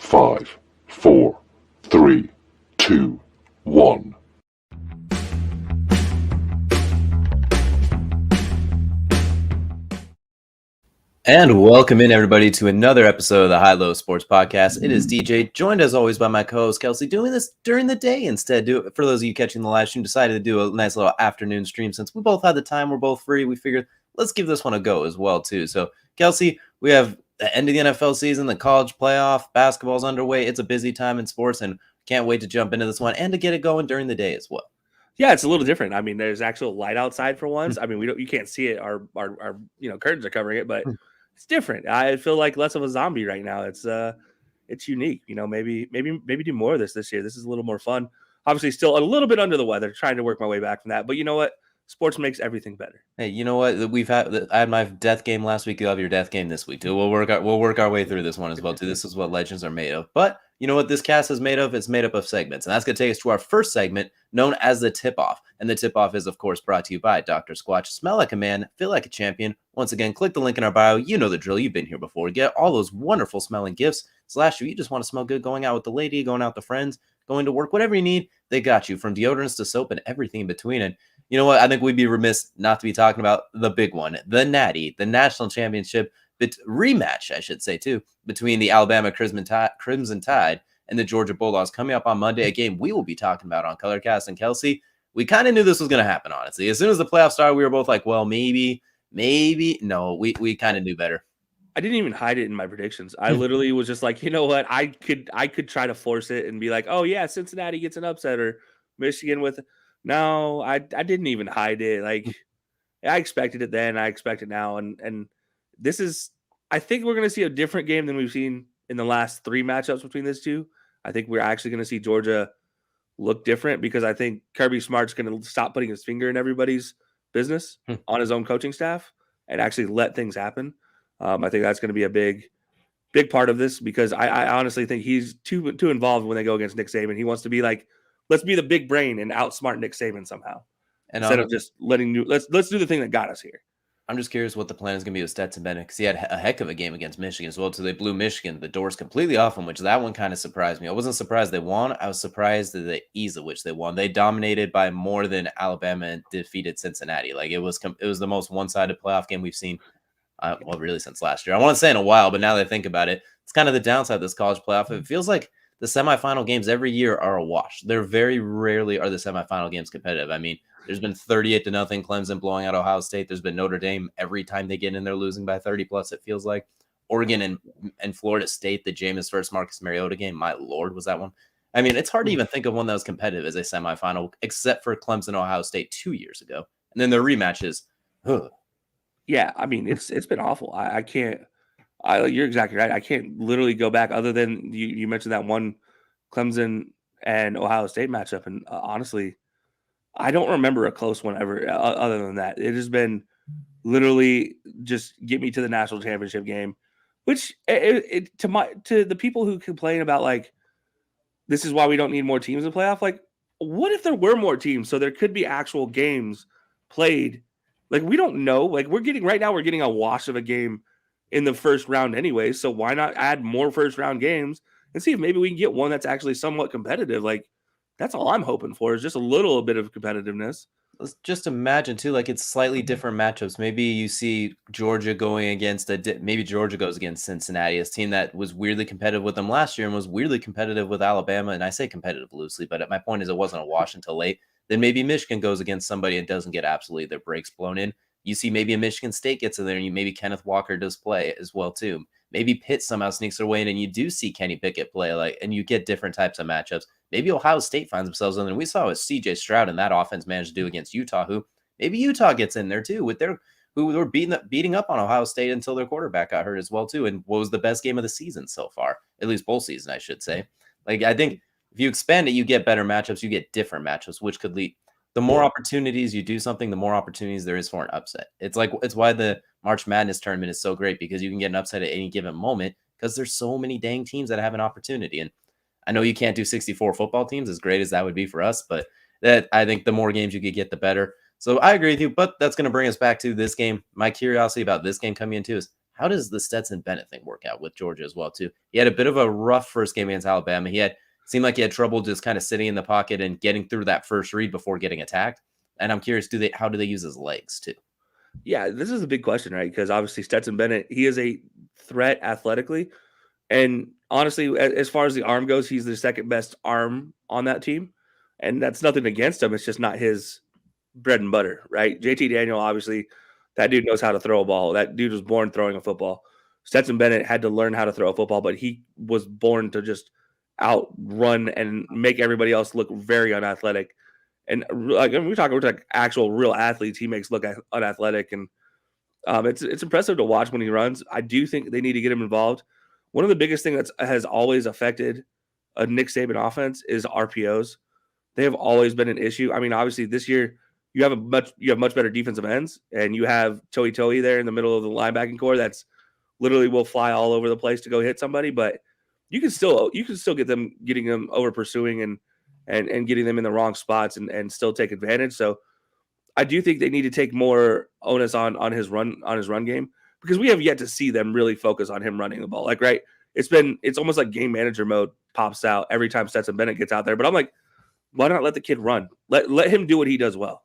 5, 4, 3, 2, 1. And welcome in, everybody, to another episode of the High Low Sports Podcast. It is DJ, joined as always by my co-host Kelcey, doing this during the day instead. For those of you catching the live stream, decided to do a nice little afternoon stream since we both had the time. We're both free. We figured let's give this one a go as well too. So, Kelcey, we have the end of the NFL season, the college playoff, basketball's underway. It's a busy time in sports, and can't wait to jump into this one and to get it going during the day as well. Yeah, it's a little different. I mean, there's actual light outside for once. I mean, you can't see it. Our curtains are covering it, but it's different. I feel like less of a zombie right now. It's unique. Maybe do more of this year. This is a little more fun. Obviously, still a little bit under the weather, trying to work my way back from that. But you know what? Sports makes everything better. Hey, you know what? I had my death game last week. You'll have your death game this week too. We'll work our way through this one as well too. This is what legends are made of. But you know what this cast is made of? It's made up of segments, and that's going to take us to our first segment, known as the tip-off. And the tip-off is, of course, brought to you by Dr. Squatch. Smell like a man, feel like a champion. Once again, click the link in our bio. You know the drill. You've been here before. Get all those wonderful smelling gifts. If you just want to smell good, going out with the lady, going out with friends, going to work, whatever you need, they got you. From deodorants to soap and everything in between. And you know what? I think we'd be remiss not to be talking about the big one, the Natty, the national championship rematch, I should say, too, between the Alabama Crimson Tide and the Georgia Bulldogs coming up on Monday, a game we will be talking about on Colorcast. And Kelcey, we kind of knew this was going to happen, honestly. As soon as the playoffs started, we were both like, well, maybe. No, we kind of knew better. I didn't even hide it in my predictions. I literally was just like, you know what? I could try to force it and be like, oh, yeah, Cincinnati gets an upset or Michigan with – no, I didn't even hide it. Like, I expected it then. I expect it now. And this is – I think we're going to see a different game than we've seen in the last three matchups between these two. I think we're actually going to see Georgia look different because I think Kirby Smart's going to stop putting his finger in everybody's business on his own coaching staff and actually let things happen. I think that's going to be a big part of this because I honestly think he's too involved when they go against Nick Saban. He wants to be like, let's be the big brain and outsmart Nick Saban somehow, instead of just letting let's do the thing that got us here. I'm just curious what the plan is going to be with Stetson Bennett because he had a heck of a game against Michigan as well. So they blew Michigan the doors completely off them, which that one kind of surprised me. I wasn't surprised they won. I was surprised at the ease at which they won. They dominated by more than Alabama and defeated Cincinnati. Like it was the most one-sided playoff game we've seen. Really since last year. I want to say in a while, but now that I think about it, it's kind of the downside of this college playoff. It feels like the semifinal games every year are a wash. They're very rarely are the semifinal games competitive. I mean, there's been 38-0 Clemson blowing out Ohio State. There's been Notre Dame every time they get in there losing by 30 plus. It feels like Oregon and Florida State, the Jameis versus Marcus Mariota game. My Lord, was that one? I mean, it's hard to even think of one that was competitive as a semifinal, except for Clemson Ohio State 2 years ago, and then the rematches. Yeah, I mean, it's been awful. I can't. You're exactly right. I can't literally go back other than you mentioned that one Clemson and Ohio State matchup, and honestly, I don't remember a close one ever other than that. It has been literally just get me to the national championship game, which to the people who complain about like this is why we don't need more teams in playoff. Like, what if there were more teams so there could be actual games played? Like, we don't know. Like, we're getting a wash of a game in the first round anyway. So why not add more first round games and see if maybe we can get one that's actually somewhat competitive? Like, that's all I'm hoping for is just a little bit of competitiveness. Let's just imagine too, like it's slightly different matchups. Maybe you see Georgia going against maybe Georgia goes against Cincinnati, a team that was weirdly competitive with them last year and was weirdly competitive with Alabama. And I say competitive loosely, but my point is it wasn't a wash until late. Then maybe Michigan goes against somebody and doesn't get absolutely their brakes blown in. You see maybe a Michigan State gets in there and maybe Kenneth Walker does play as well too. Maybe Pitt somehow sneaks their way in and you do see Kenny Pickett play and you get different types of matchups. Maybe Ohio State finds themselves in there. We saw what CJ Stroud and that offense managed to do against Utah, who maybe Utah gets in there too with who were beating up on Ohio State until their quarterback got hurt as well too. And what was the best game of the season so far, at least bowl season, I should say. Like I think if you expand it, you get better matchups, you get different matchups, which could lead. The more opportunities you do something, the more opportunities there is for an upset. It's why the March Madness tournament is so great because you can get an upset at any given moment because there's so many dang teams that have an opportunity. And I know you can't do 64 football teams as great as that would be for us, but I think the more games you could get, the better. So I agree with you, but that's going to bring us back to this game. My curiosity about this game coming into is how does the Stetson Bennett thing work out with Georgia as well too? He had a bit of a rough first game against Alabama. Seemed like he had trouble just kind of sitting in the pocket and getting through that first read before getting attacked. And I'm curious, how do they use his legs too? Yeah, this is a big question, right? Because obviously Stetson Bennett, he is a threat athletically. And honestly, as far as the arm goes, he's the second best arm on that team. And that's nothing against him. It's just not his bread and butter, right? JT Daniel, obviously, that dude knows how to throw a ball. That dude was born throwing a football. Stetson Bennett had to learn how to throw a football, but he was born to just outrun and make everybody else look very unathletic. And like we're talking like actual real athletes, he makes look unathletic, and it's impressive to watch when he runs. I do think they need to get him involved. One of the biggest things that has always affected a Nick Saban offense is RPOs. They have always been an issue. I mean, obviously this year you have much better defensive ends, and you have Toei there in the middle of the linebacking core that's literally will fly all over the place to go hit somebody. But you can still getting them over pursuing and getting them in the wrong spots and still take advantage. So I do think they need to take more onus on his run game, because we have yet to see them really focus on him running the ball. Like, right, it's almost like game manager mode pops out every time Stetson Bennett gets out there. But I'm like, why not let the kid run? Let him do what he does well.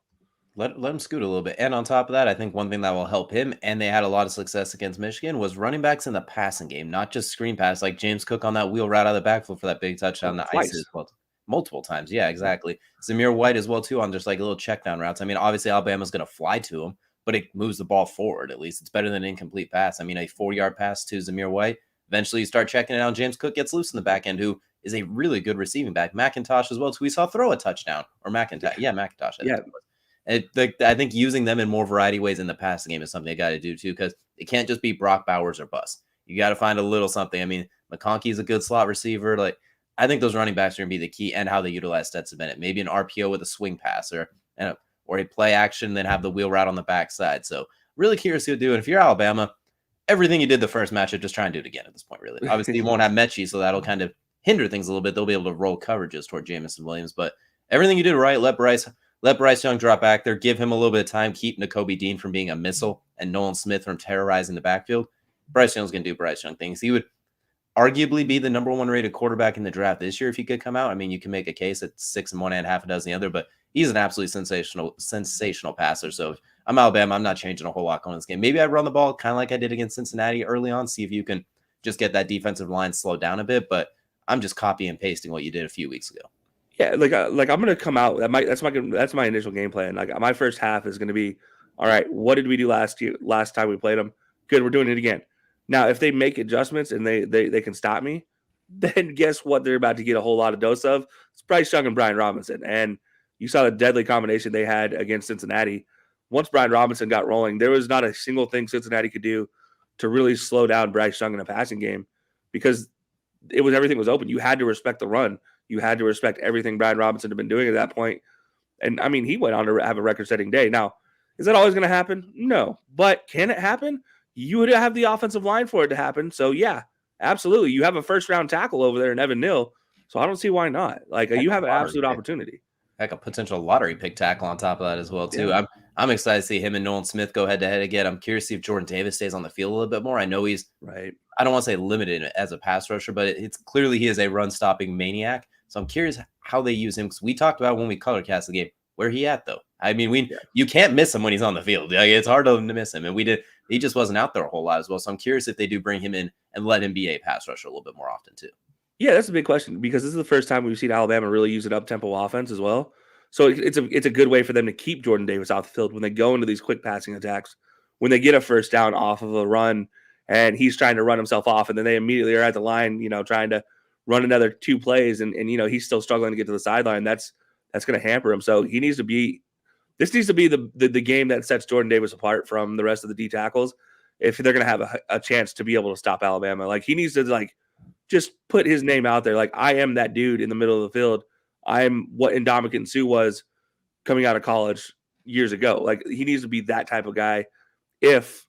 Let him scoot a little bit. And on top of that, I think one thing that will help him, and they had a lot of success against Michigan, was running backs in the passing game, not just screen pass, like James Cook on that wheel route out of the backfield for that big touchdown. The ice as well, multiple times. Yeah, exactly. Zamir White as well, too, on just like little check down routes. I mean, obviously Alabama's going to fly to him, but it moves the ball forward. At least it's better than an incomplete pass. I mean, a 4-yard pass to Zamir White. Eventually you start checking it out. James Cook gets loose in the back end, who is a really good receiving back. McIntosh as well, too. We saw throw a touchdown. Or McIntosh. Yeah, McIntosh. I think using them in more variety ways in the passing game is something they got to do too, because it can't just be Brock Bowers or bust. You got to find a little something. I mean, McConkey's a good slot receiver. Like, I think those running backs are going to be the key, and how they utilize Stetson Bennett. Maybe an RPO with a swing pass or a play action, then have the wheel route on the backside. So really curious to do. And if you're Alabama, everything you did the first matchup, just try and do it again at this point. Really, obviously you won't have Mechie, so that'll kind of hinder things a little bit. They'll be able to roll coverages toward Jamison Williams, but everything you did right. Let Bryce Young drop back there. Give him a little bit of time. Keep Nakobe Dean from being a missile and Nolan Smith from terrorizing the backfield. Bryce Young's going to do Bryce Young things. He would arguably be the number 1 rated quarterback in the draft this year if he could come out. I mean, you can make a case at 6 and 1 and half a dozen the other, but he's an absolutely sensational passer. So if I'm Alabama, I'm not changing a whole lot on this game. Maybe I'd run the ball kind of like I did against Cincinnati early on, see if you can just get that defensive line slowed down a bit, but I'm just copy and pasting what you did a few weeks ago. Yeah, like I'm gonna come out. That's my initial game plan. Like my first half is gonna be, all right, what did we do last time we played them? Good, we're doing it again. Now, if they make adjustments and they can stop me, then guess what? They're about to get a whole lot of dose of. It's Bryce Young and Brian Robinson, and you saw the deadly combination they had against Cincinnati. Once Brian Robinson got rolling, there was not a single thing Cincinnati could do to really slow down Bryce Young in a passing game, because everything was open. You had to respect the run. You had to respect everything Brian Robinson had been doing at that point. And, I mean, he went on to have a record-setting day. Now, is that always going to happen? No. But can it happen? You would have the offensive line for it to happen. So, yeah, absolutely. You have a first-round tackle over there in Evan Neal, so I don't see why not. Like, you have an absolute opportunity. Heck, a potential lottery pick tackle on top of that as well, too. Yeah. I'm excited to see him and Nolan Smith go head-to-head again. I'm curious to see if Jordan Davis stays on the field a little bit more. I know he's right. I don't want to say limited as a pass rusher, but it's clearly he is a run-stopping maniac. So I'm curious how they use him, because we talked about when we color cast the game, where he at though. I mean, you can't miss him when he's on the field. Like, it's hard to miss him, and he just wasn't out there a whole lot as well. So I'm curious if they do bring him in and let him be a pass rusher a little bit more often too. Yeah, that's a big question, because this is the first time we've seen Alabama really use an up-tempo offense as well. So it's a good way for them to keep Jordan Davis off the field when they go into these quick passing attacks, when they get a first down off of a run and he's trying to run himself off, and then they immediately are at the line, trying to run another 2 plays, and he's still struggling to get to the sideline. That's going to hamper him. So this needs to be the game that sets Jordan Davis apart from the rest of the D tackles if they're going to have a chance to be able to stop Alabama. Like, he needs to just put his name out there. Like, I am that dude in the middle of the field. I'm what Ndamukong Suh was coming out of college years ago. Like, he needs to be that type of guy if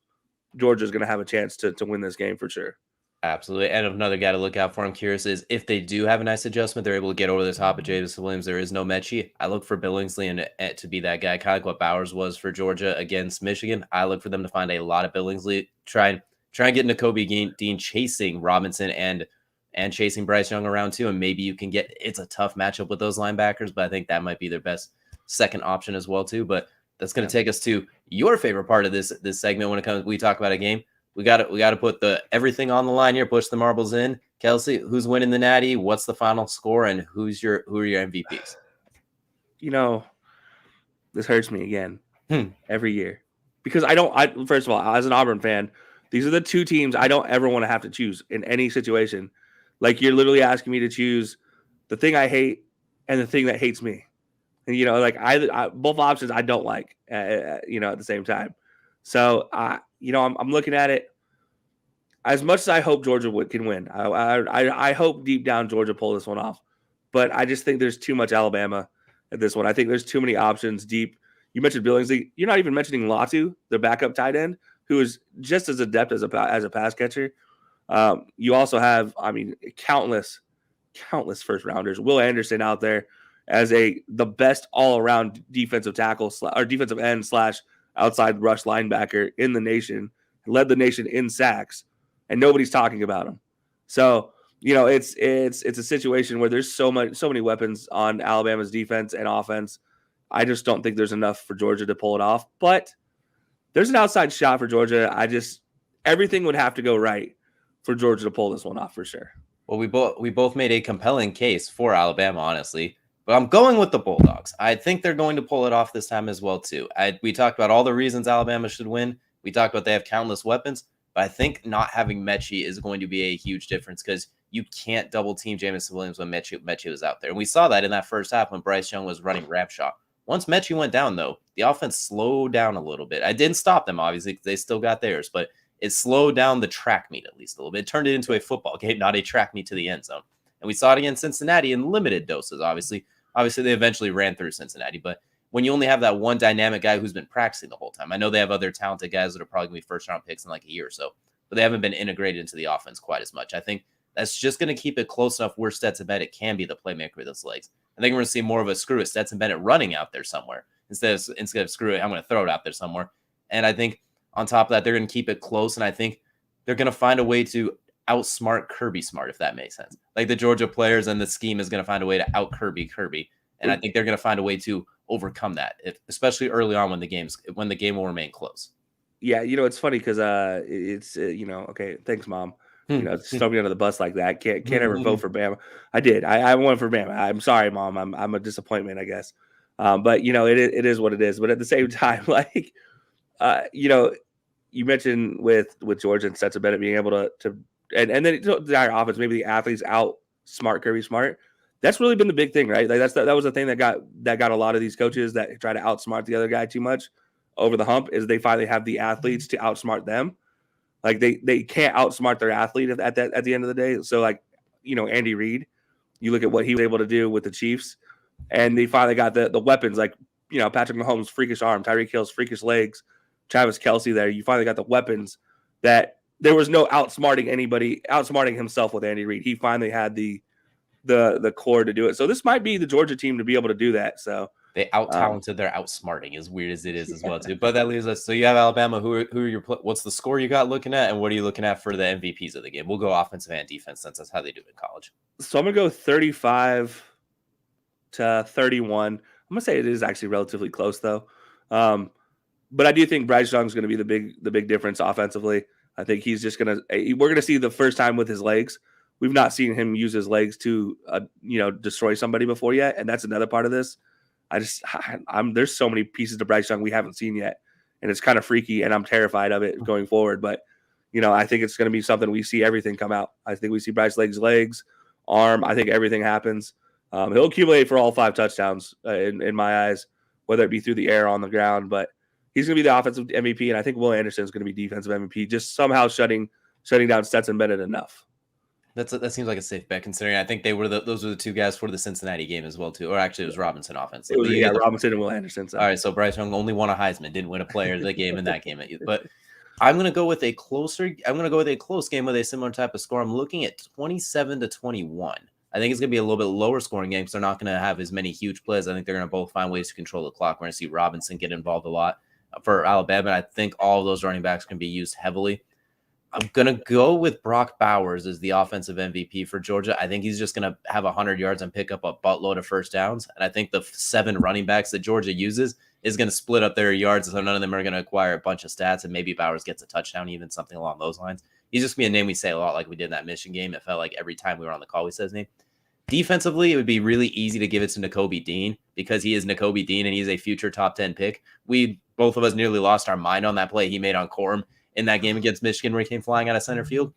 Georgia's going to have a chance to win this game for sure. Absolutely. And another guy to look out for, I'm curious, is if they do have a nice adjustment, they're able to get over the top of Jamison Williams. There is no Mechie. I look for Billingsley and to be that guy, kind of like what Bowers was for Georgia against Michigan. I look for them to find a lot of Billingsley, try try and get Nakobe Dean chasing Robinson and chasing Bryce Young around too. And maybe you can it's a tough matchup with those linebackers, but I think that might be their best second option as well too. But that's going to take us to your favorite part of this segment when it comes, we talk about a game. We got to put everything on the line here, push the marbles in. Kelcey, who's winning the Natty? What's the final score? And who are your MVPs? This hurts me again every year because first of all, as an Auburn fan, these are the two teams I don't ever want to have to choose in any situation. Like, you're literally asking me to choose the thing I hate and the thing that hates me. And, like I both options I don't like, at the same time. So, I'm looking at it. As much as I hope Georgia can win, I hope deep down Georgia pull this one off. But I just think there's too much Alabama at this one. I think there's too many options deep. You mentioned Billingsley. You're not even mentioning Latu, the backup tight end, who is just as adept as a pass catcher. You also have, countless first rounders. Will Anderson out there as the best all around defensive tackle or defensive end / outside rush linebacker in the nation. Led the nation in sacks, and nobody's talking about him. So, it's a situation where there's so many weapons on Alabama's defense and offense. I just don't think there's enough for Georgia to pull it off. But there's an outside shot for Georgia. Everything would have to go right for Georgia to pull this one off for sure. Well, we both made a compelling case for Alabama, honestly. But I'm going with the Bulldogs. I think they're going to pull it off this time as well, too. We talked about all the reasons Alabama should win. We talked about they have countless weapons. But I think not having Mechie is going to be a huge difference because you can't double team Jamison Williams when Mechie was out there. And we saw that in that first half when Bryce Young was running ramp shot. Once Mechie went down, though, the offense slowed down a little bit. I didn't stop them, obviously, because they still got theirs. But it slowed down the track meet at least a little bit. It turned it into a football game, not a track meet to the end zone. And we saw it against Cincinnati in limited doses, obviously. Obviously, they eventually ran through Cincinnati. But when you only have that one dynamic guy who's been practicing the whole time, I know they have other talented guys that are probably going to be first-round picks in like a year or so, but they haven't been integrated into the offense quite as much. I think that's just going to keep it close enough where Stetson Bennett can be the playmaker with his legs. I think we're going to see more of a screw it Stetson Bennett running out there somewhere instead of screw it, I'm going to throw it out there somewhere. And I think on top of that, they're going to keep it close, and I think they're going to find a way to outsmart Kirby Smart, if that makes sense. Like the Georgia players and the scheme is going to find a way to out Kirby. And I think they're going to find a way to overcome that, especially early on when the game will remain close. Yeah, it's funny because it's okay. Thanks, Mom. Just throw me under the bus like that. Can't ever vote for Bama. I did. I went for Bama. I'm sorry, Mom. I'm a disappointment, I guess. But it is what it is. But at the same time, like you mentioned with Georgia and Stetson Bennett being able to and then the entire offense, maybe the athletes outsmart Kirby Smart. That's really been the big thing, right? Like that was the thing that got a lot of these coaches that try to outsmart the other guy too much over the hump is they finally have the athletes to outsmart them. Like they can't outsmart their athlete at the end of the day. So like, Andy Reid, you look at what he was able to do with the Chiefs, and they finally got the weapons like, Patrick Mahomes' freakish arm, Tyreek Hill's freakish legs, Travis Kelcey there. You finally got the weapons that there was no outsmarting himself with Andy Reid. He finally had the core to do it. So this might be the Georgia team to be able to do that. So they out-talented their outsmarting, as weird as it is as well, too. But that leaves us. So you have Alabama. Who are your? What's the score you got looking at, and what are you looking at for the MVPs of the game? We'll go offensive and defense since that's how they do it in college. So I'm gonna go 35-31. I'm gonna say it is actually relatively close though. But I do think Bryce Young's gonna be the big difference offensively. I think he's just we're gonna see the first time with his legs. We've not seen him use his legs to destroy somebody before yet, and that's another part of this. There's so many pieces to Bryce Young we haven't seen yet, and it's kind of freaky, and I'm terrified of it going forward. But I think it's going to be something we see everything come out. I think we see Bryce legs, arm. I think everything happens. He'll accumulate for all 5 touchdowns in my eyes, whether it be through the air or on the ground. But he's going to be the offensive MVP, and I think Will Anderson is going to be defensive MVP, just somehow shutting down Stetson Bennett enough. That seems like a safe bet, considering I think those were the two guys for the Cincinnati game as well, too. Or actually, it was Robinson offense. So Robinson and Will Anderson. So. All right, so Bryce Young only won a Heisman, didn't win a player of the game in that game. But I'm going to go with a close game with a similar type of score. I'm looking at 27-21. I think it's going to be a little bit lower scoring game because they're not going to have as many huge plays. I think they're going to both find ways to control the clock. We're going to see Robinson get involved a lot for Alabama. I think all of those running backs can be used heavily. I'm going to go with Brock Bowers as the offensive MVP for Georgia. I think he's just going to have 100 yards and pick up a buttload of first downs. And I think the 7 running backs that Georgia uses is going to split up their yards, so none of them are going to acquire a bunch of stats, and maybe Bowers gets a touchdown, even something along those lines. He's just going to be a name we say a lot like we did in that Michigan game. It felt like every time we were on the call, we said his name. Defensively, it would be really easy to give it to Nakobe Dean because he is Nakobe Dean and he's a future top 10 pick. Both of us nearly lost our mind on that play he made on Corum in that game against Michigan where he came flying out of center field.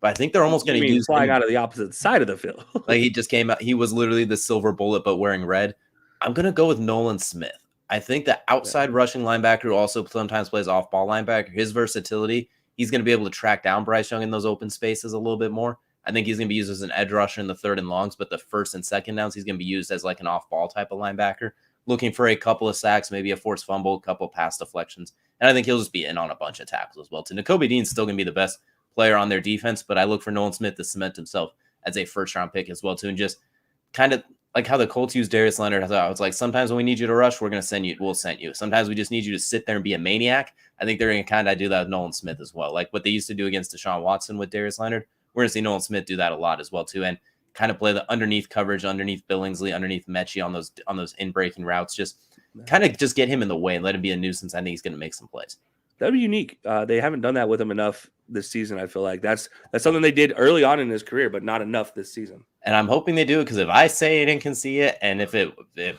But I think they're almost going to use flying him out of the opposite side of the field. like he just came out. He was literally the silver bullet, but wearing red. I'm going to go with Nolan Smith. I think the outside rushing linebacker who also sometimes plays off-ball linebacker, his versatility, he's going to be able to track down Bryce Young in those open spaces a little bit more. I think he's going to be used as an edge rusher in the 3rd and longs, but the 1st and 2nd downs, he's going to be used as like an off-ball type of linebacker, looking for a couple of sacks, maybe a forced fumble, a couple of pass deflections. And I think he'll just be in on a bunch of tackles as well. So Nakobe Dean's still going to be the best player on their defense, but I look for Nolan Smith to cement himself as a first-round pick as well, too, and just kind of like how the Colts use Darius Leonard. I was like, sometimes when we need you to rush, we'll send you. Sometimes we just need you to sit there and be a maniac. I think they're going to kind of do that with Nolan Smith as well. Like what they used to do against Deshaun Watson with Darius Leonard. We're going to see Nolan Smith do that a lot as well, too, and kind of play the underneath coverage, underneath Billingsley, underneath Mechie on those in-breaking routes. Just kind of just get him in the way and let him be a nuisance. I think he's going to make some plays. That'd be unique. They haven't done that with him enough this season, I feel like. That's something they did early on in his career, but not enough this season. And I'm hoping they do it because if I say it and can see it, and if it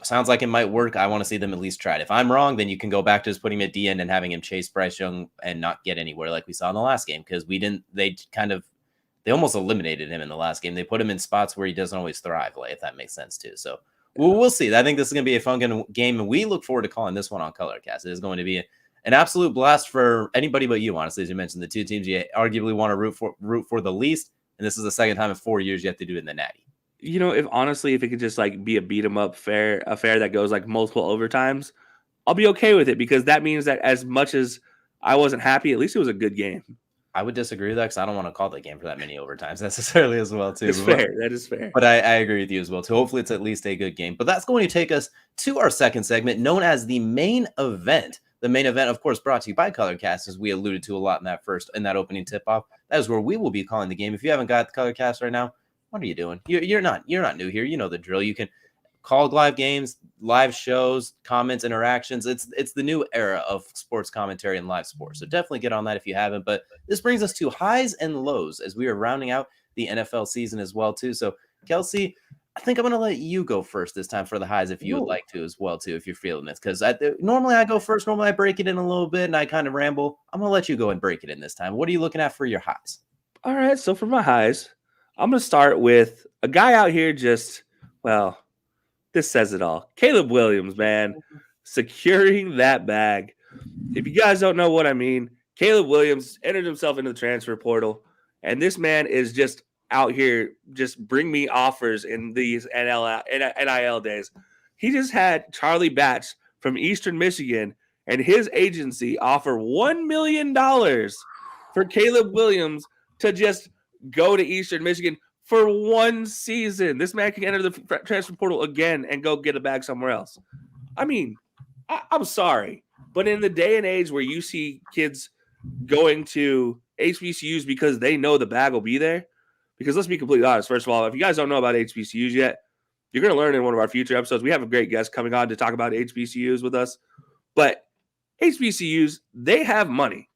sounds like it might work, I want to see them at least try it. If I'm wrong, then you can go back to just putting him at DN and having him chase Bryce Young and not get anywhere like we saw in the last game because they almost eliminated him in the last game. They put him in spots where he doesn't always thrive, like, if that makes sense too. So we'll see. I think this is going to be a fun game, and we look forward to calling this one on Colorcast. It is going to be an absolute blast for anybody but you, honestly. As you mentioned, the two teams you arguably want to root for the least, and this is the second time in 4 years you have to do it in the Natty. You know, if it could just like be a beat 'em up affair that goes like multiple overtimes, I'll be okay with it because that means that as much as I wasn't happy, at least it was a good game. I would disagree with that because I don't want to call that game for that many overtimes necessarily as well, too. That is fair. But I agree with you as well, too. Hopefully it's at least a good game. But that's going to take us to our second segment known as the main event. The main event, of course, brought to you by Colorcast, as we alluded to a lot in that opening tip-off. That is where we will be calling the game. If you haven't got the Colorcast right now, what are you doing? You're not new here. You know the drill. You can call live games, live shows, comments, interactions. It's the new era of sports commentary and live sports. So definitely get on that if you haven't. But this brings us to highs and lows as we are rounding out the NFL season as well, too. So, Kelcey, I think I'm going to let you go first this time for the highs if you would like to as well, too, if you're feeling this. Because normally I go first. Normally I break it in a little bit and I kind of ramble. I'm going to let you go and break it in this time. What are you looking at for your highs? All right. So for my highs, I'm going to start with a guy out here this says it all. Caleb Williams, man, securing that bag. If you guys don't know what I mean, Caleb Williams entered himself into the transfer portal, and this man is just out here, just bring me offers in these NIL days. He just had Charlie Batch from Eastern Michigan and his agency offer $1 million for Caleb Williams to just go to Eastern Michigan for one season. This man can enter the transfer portal again and go get a bag somewhere else. I mean, I'm sorry, but in the day and age where you see kids going to HBCUs because they know the bag will be there, because let's be completely honest, first of all, if you guys don't know about HBCUs yet, you're going to learn in one of our future episodes. We have a great guest coming on to talk about HBCUs with us, but HBCUs, they have money.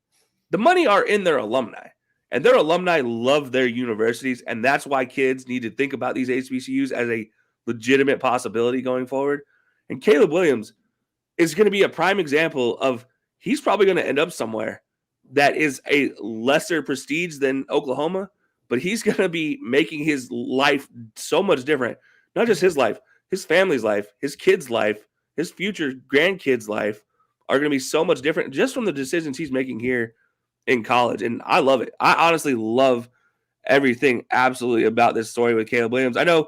The money are in their alumni. And their alumni love their universities, and that's why kids need to think about these HBCUs as a legitimate possibility going forward. And Caleb Williams is going to be a prime example of he's probably going to end up somewhere that is a lesser prestige than Oklahoma, but he's going to be making his life so much different. Not just his life, his family's life, his kids' life, his future grandkids' life are going to be so much different just from the decisions he's making here in college. And I love it. I honestly love everything absolutely about this story with Caleb Williams. I know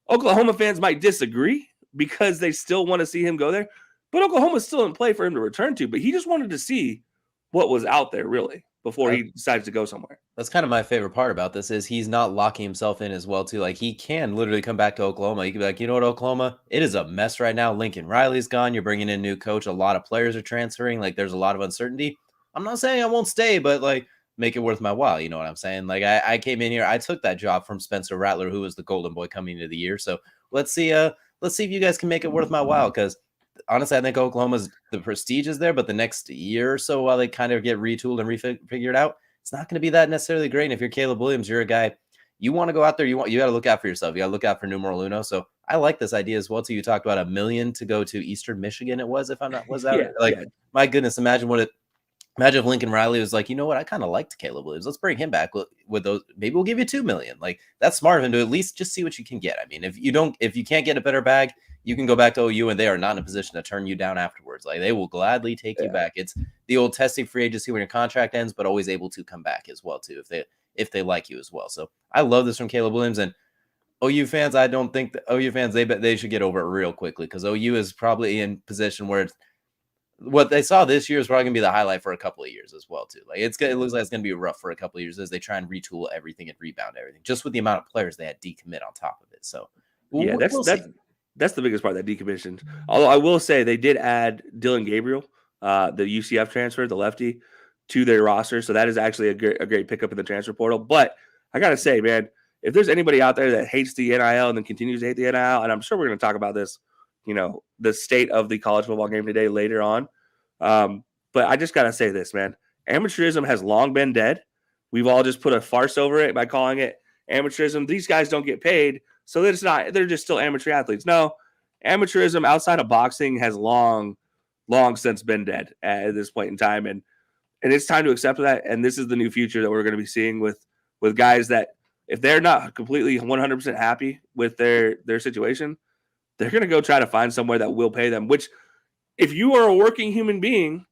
Oklahoma fans might disagree because they still want to see him go there, but Oklahoma's still in play for him to return to. But he just wanted to see what was out there really before he decides to go somewhere. That's kind of my favorite part about this is he's not locking himself in as well too. Like he can literally come back to Oklahoma. He could be like, you know what, Oklahoma, it is a mess right now. Lincoln Riley's gone. You're bringing in a new coach. A lot of players are transferring. Like there's a lot of uncertainty. I'm not saying I won't stay, but like make it worth my while. You know what I'm saying? Like I came in here, I took that job from Spencer Rattler, who was the golden boy coming into the year. So let's see if you guys can make it worth my while. Because honestly, I think Oklahoma's the prestige is there, but the next year or so, while they kind of get retooled and refigured out, it's not going to be that necessarily great. And if you're Caleb Williams, you're a guy you want to go out there. You got to look out for yourself. You got to look out for numero uno. So I like this idea as well too. You talked about $1 million to go to Eastern Michigan. It was, if I'm not, was that my goodness? Imagine if Lincoln Riley was like, you know what? I kind of liked Caleb Williams. Let's bring him back with those. Maybe we'll give you $2 million. Like that's smart of him to at least just see what you can get. I mean, if you can't get a better bag, you can go back to OU and they are not in a position to turn you down afterwards. Like they will gladly take you back. It's the old testing free agency when your contract ends, but always able to come back as well too if they like you as well. So I love this from Caleb Williams. And OU fans, I don't think the OU fans, they should get over it real quickly because OU is probably in position where what they saw this year is probably going to be the highlight for a couple of years as well too. Like it looks like it's going to be rough for a couple of years as they try and retool everything and rebound everything, just with the amount of players they had decommit on top of it. So that's the biggest part, that decommissioned. Although I will say they did add Dylan Gabriel, the UCF transfer, the lefty, to their roster. So that is actually a great pickup in the transfer portal. But I got to say, man, if there's anybody out there that hates the NIL and then continues to hate the NIL, and I'm sure we're going to talk about this, the state of the college football game today later on. But I just got to say this, man. Amateurism has long been dead. We've all just put a farce over it by calling it amateurism. These guys don't get paid, so they're just still amateur athletes. No, amateurism outside of boxing has long since been dead at this point in time. And it's time to accept that. And this is the new future that we're going to be seeing with guys that if they're not completely 100% happy with their situation, they're going to go try to find somewhere that will pay them, which if you are a working human being,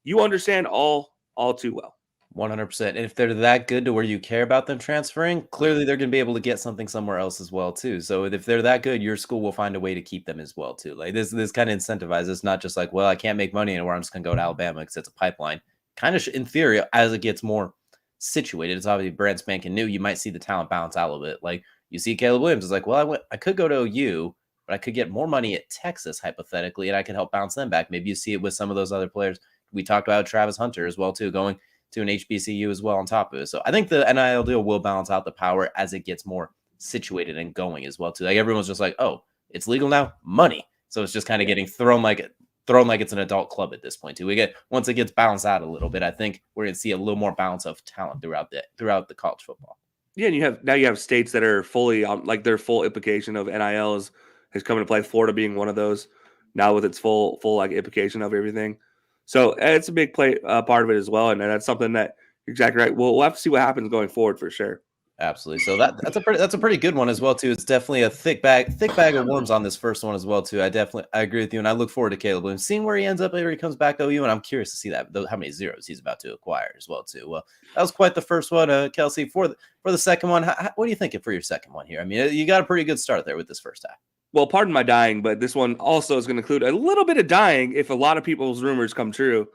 you understand all too well. 100%. And if they're that good to where you care about them transferring, clearly they're going to be able to get something somewhere else as well too. So if they're that good, your school will find a way to keep them as well too. Like this kind of incentivizes. It's not just like, well, I can't make money anywhere, I'm just going to go to Alabama because it's a pipeline. Kind of in theory, as it gets more situated, it's obviously brand spanking new. You might see the talent balance out a little bit. Like you see Caleb Williams is like, well, I could go to OU, but I could get more money at Texas hypothetically, and I could help bounce them back. Maybe you see it with some of those other players. We talked about Travis Hunter as well too, going to an HBCU as well on top of it. So I think the NIL deal will balance out the power as it gets more situated and going as well too. Like everyone's just like, oh, it's legal now, money. So it's just kind of getting thrown like it's an adult club at this point too. Once it gets balanced out a little bit, I think we're going to see a little more balance of talent throughout the college football. Yeah, and you have states that are fully on, like their full implication of NIL has come into play. Florida being one of those now with its full like implication of everything. So it's a big part of it as well, and that's something that you're exactly right. We'll have to see what happens going forward for sure. Absolutely. So that's a pretty good one as well too. It's definitely a thick bag of worms on this first one as well too. I agree with you, and I look forward to Caleb Williams seeing where he ends up whenever he comes back to OU, and I'm curious to see how many zeros he's about to acquire as well too. Well, that was quite the first one, Kelcey. For the second one, what are you thinking for your second one here? I mean, you got a pretty good start there with this first half. Well, pardon my dying, but this one also is going to include a little bit of dying if a lot of people's rumors come true.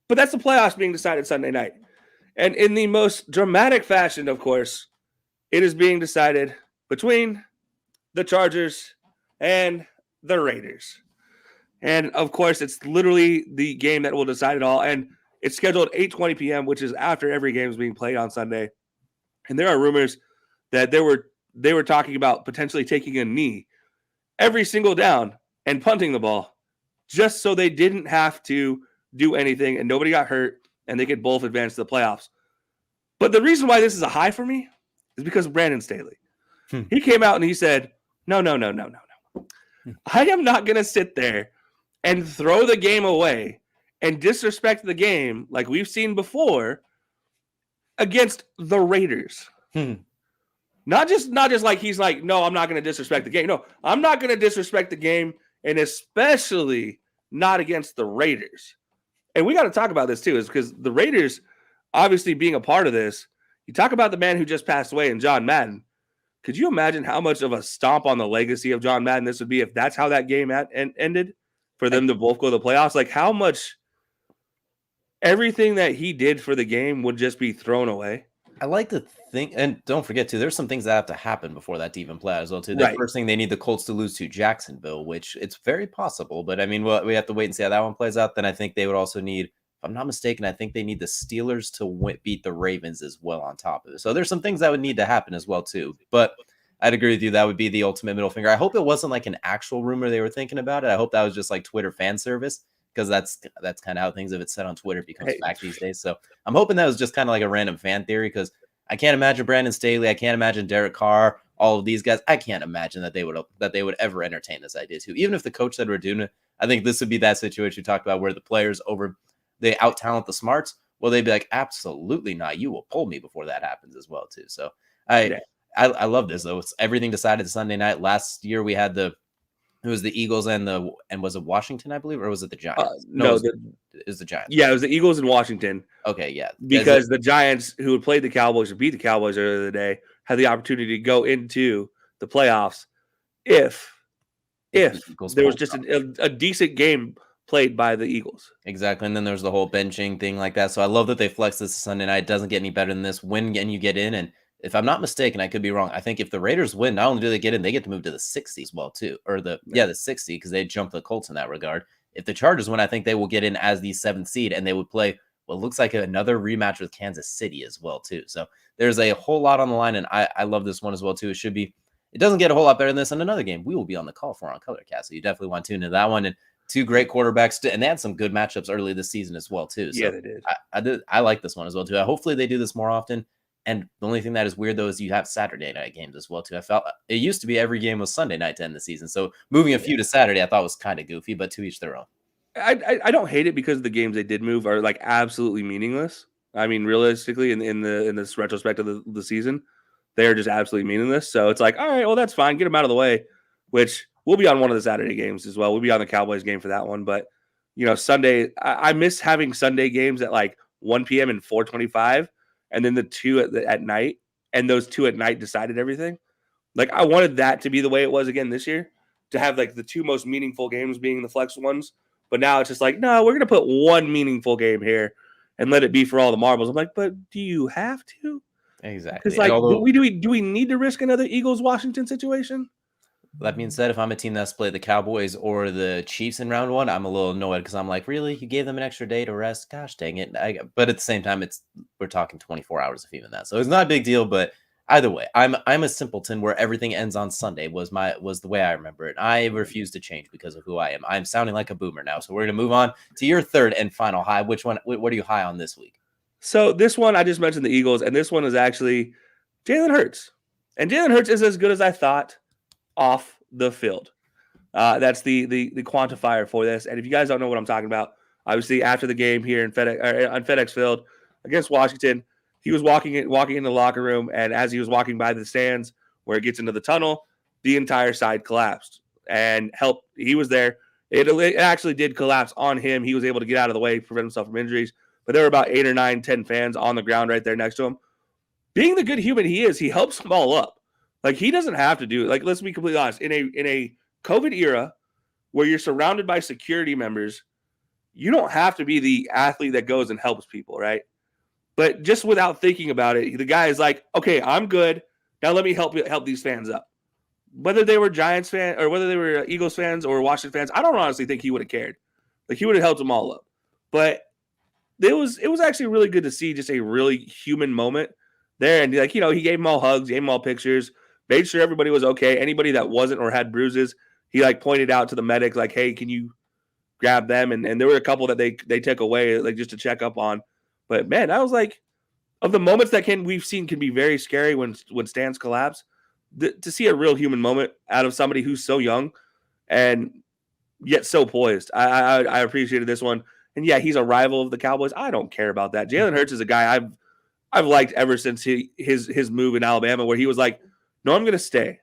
But that's the playoffs being decided Sunday night. And in the most dramatic fashion, of course, it is being decided between the Chargers and the Raiders. And, of course, it's literally the game that will decide it all. And it's scheduled 8:20 p.m., which is after every game is being played on Sunday. And there are rumors that they were talking about potentially taking a knee every single down and punting the ball just so they didn't have to do anything and nobody got hurt and they could both advance to the playoffs. But the reason why this is a high for me is because of Brandon Staley. He came out and he said, no. I am not going to sit there and throw the game away and disrespect the game like we've seen before against the Raiders. Not just like he's like, no, I'm not going to disrespect the game. No, I'm not going to disrespect the game, and especially not against the Raiders. And we got to talk about this too, is because the Raiders obviously being a part of this. You talk about the man who just passed away in John Madden. Could you imagine how much of a stomp on the legacy of John Madden this would be if that's how that game ended for them to both go to the playoffs? Like how much everything that he did for the game would just be thrown away. I like to think, and don't forget too, there's some things that have to happen before that to even play as well too. The first thing, they need the Colts to lose to Jacksonville, which it's very possible, but I mean, well, we have to wait and see how that one plays out. Then I think they would also need I'm not mistaken, I think they need the Steelers to beat the Ravens as well on top of it. So there's some things that would need to happen as well too. But I'd agree with you. That would be the ultimate middle finger. I hope it wasn't like an actual rumor they were thinking about it. I hope that was just like Twitter fan service, because that's kind of how things, if it's said on Twitter, becomes fact these days. So I'm hoping that was just kind of like a random fan theory, because I can't imagine Brandon Staley, I can't imagine Derek Carr, all of these guys. I can't imagine that they would ever entertain this idea too. Even if the coach said we're doing it, I think this would be that situation you talked about where the players they out talent the smarts. Well, they'd be like, absolutely not. You will pull me before that happens as well too. So I love this though. It's everything decided Sunday night. Last year we had it was the Eagles and was it Washington, I believe, or was it the Giants? It was the Giants. Yeah, it was the Eagles in Washington. Okay, yeah. Because the Giants, who had played the Cowboys or beat the Cowboys earlier in the day, had the opportunity to go into the playoffs if there was just a decent game played by the Eagles. Exactly. And then there's the whole benching thing like that. So I love that they flex this Sunday night. It doesn't get any better than this. Win and you get in. And if I'm not mistaken, I could be wrong, I think if the Raiders win, not only do they get in, they get to move to the 60 as well too. Or the 60, because they jumped the Colts in that regard. If the Chargers win, I think they will get in as the 7th seed, and they would play what looks like another rematch with Kansas City as well too. So there's a whole lot on the line, and I love this one as well too. It doesn't get a whole lot better than this. And another game we will be on the call for on Colorcast, so you definitely want to tune into that one. And two great quarterbacks, and they had some good matchups early this season as well too. So yeah, they did. I like this one as well too. Hopefully they do this more often. And the only thing that is weird though is you have Saturday night games as well too. I felt it used to be every game was Sunday night to end the season, so moving a few to Saturday I thought was kind of goofy, but to each their own. I don't hate it because the games they did move are like absolutely meaningless. I mean, realistically, in this retrospect of the season, they are just absolutely meaningless. So it's like, all right, well, that's fine. Get them out of the way, which we'll be on one of the Saturday games as well. We'll be on the Cowboys game for that one. But, Sunday, I miss having Sunday games at like 1 p.m. and 4:25, and then the 2 at night. And those 2 at night decided everything. Like, I wanted that to be the way it was again this year, to have like the 2 most meaningful games being the flex ones. But now it's just like, no, we're going to put one meaningful game here and let it be for all the marbles. I'm like, but do you have to? Exactly. It's like, do we need to risk another Eagles-Washington situation? That being said, if I'm a team that's played the Cowboys or the Chiefs in round 1, I'm a little annoyed because I'm like, really? You gave them an extra day to rest? Gosh dang it. But at the same time, we're talking 24 hours of even that. So it's not a big deal, but either way, I'm a simpleton where everything ends on Sunday was the way I remember it. I refuse to change because of who I am. I'm sounding like a boomer now. So we're going to move on to your third and final high. Which one? What are you high on this week? So this one, I just mentioned the Eagles, and this one is actually Jalen Hurts. And Jalen Hurts is as good as I thought off the field. That's the quantifier for this. And if you guys don't know what I'm talking about, obviously after the game here on FedEx Field against Washington, he was walking in the locker room, and as he was walking by the stands where it gets into the tunnel, the entire side collapsed. And he was there. It actually did collapse on him. He was able to get out of the way, prevent himself from injuries. But there were about 8 or 9, 10 fans on the ground right there next to him. Being the good human he is, he helps them all up. Like, he doesn't have to do it. Like, let's be completely honest. In a COVID era where you're surrounded by security members, you don't have to be the athlete that goes and helps people, right? But just without thinking about it, the guy is like, okay, I'm good. Now let me help these fans up. Whether they were Giants fans or whether they were Eagles fans or Washington fans, I don't honestly think he would have cared. Like, he would have helped them all up. But it was actually really good to see just a really human moment there. And like, he gave them all hugs, gave them all pictures, made sure everybody was okay. Anybody that wasn't or had bruises, he like pointed out to the medics, like, hey, can you grab them? And there were a couple that they took away, like, just to check up on. But man, that was like, of the moments that we've seen can be very scary when stands collapse. To see a real human moment out of somebody who's so young and yet so poised, I appreciated this one. And yeah, he's a rival of the Cowboys. I don't care about that. Jalen Hurts is a guy I've liked ever since his move in Alabama, where he was like, no, I'm going to stay.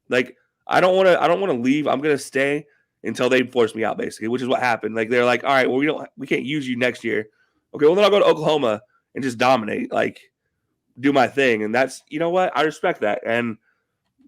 Like, I don't want to leave. I'm going to stay until they force me out, basically, which is what happened. Like, they're like, all right, well, we can't use you next year. Okay, well, then I'll go to Oklahoma and just dominate, like, do my thing. And that's, you know what? I respect that. And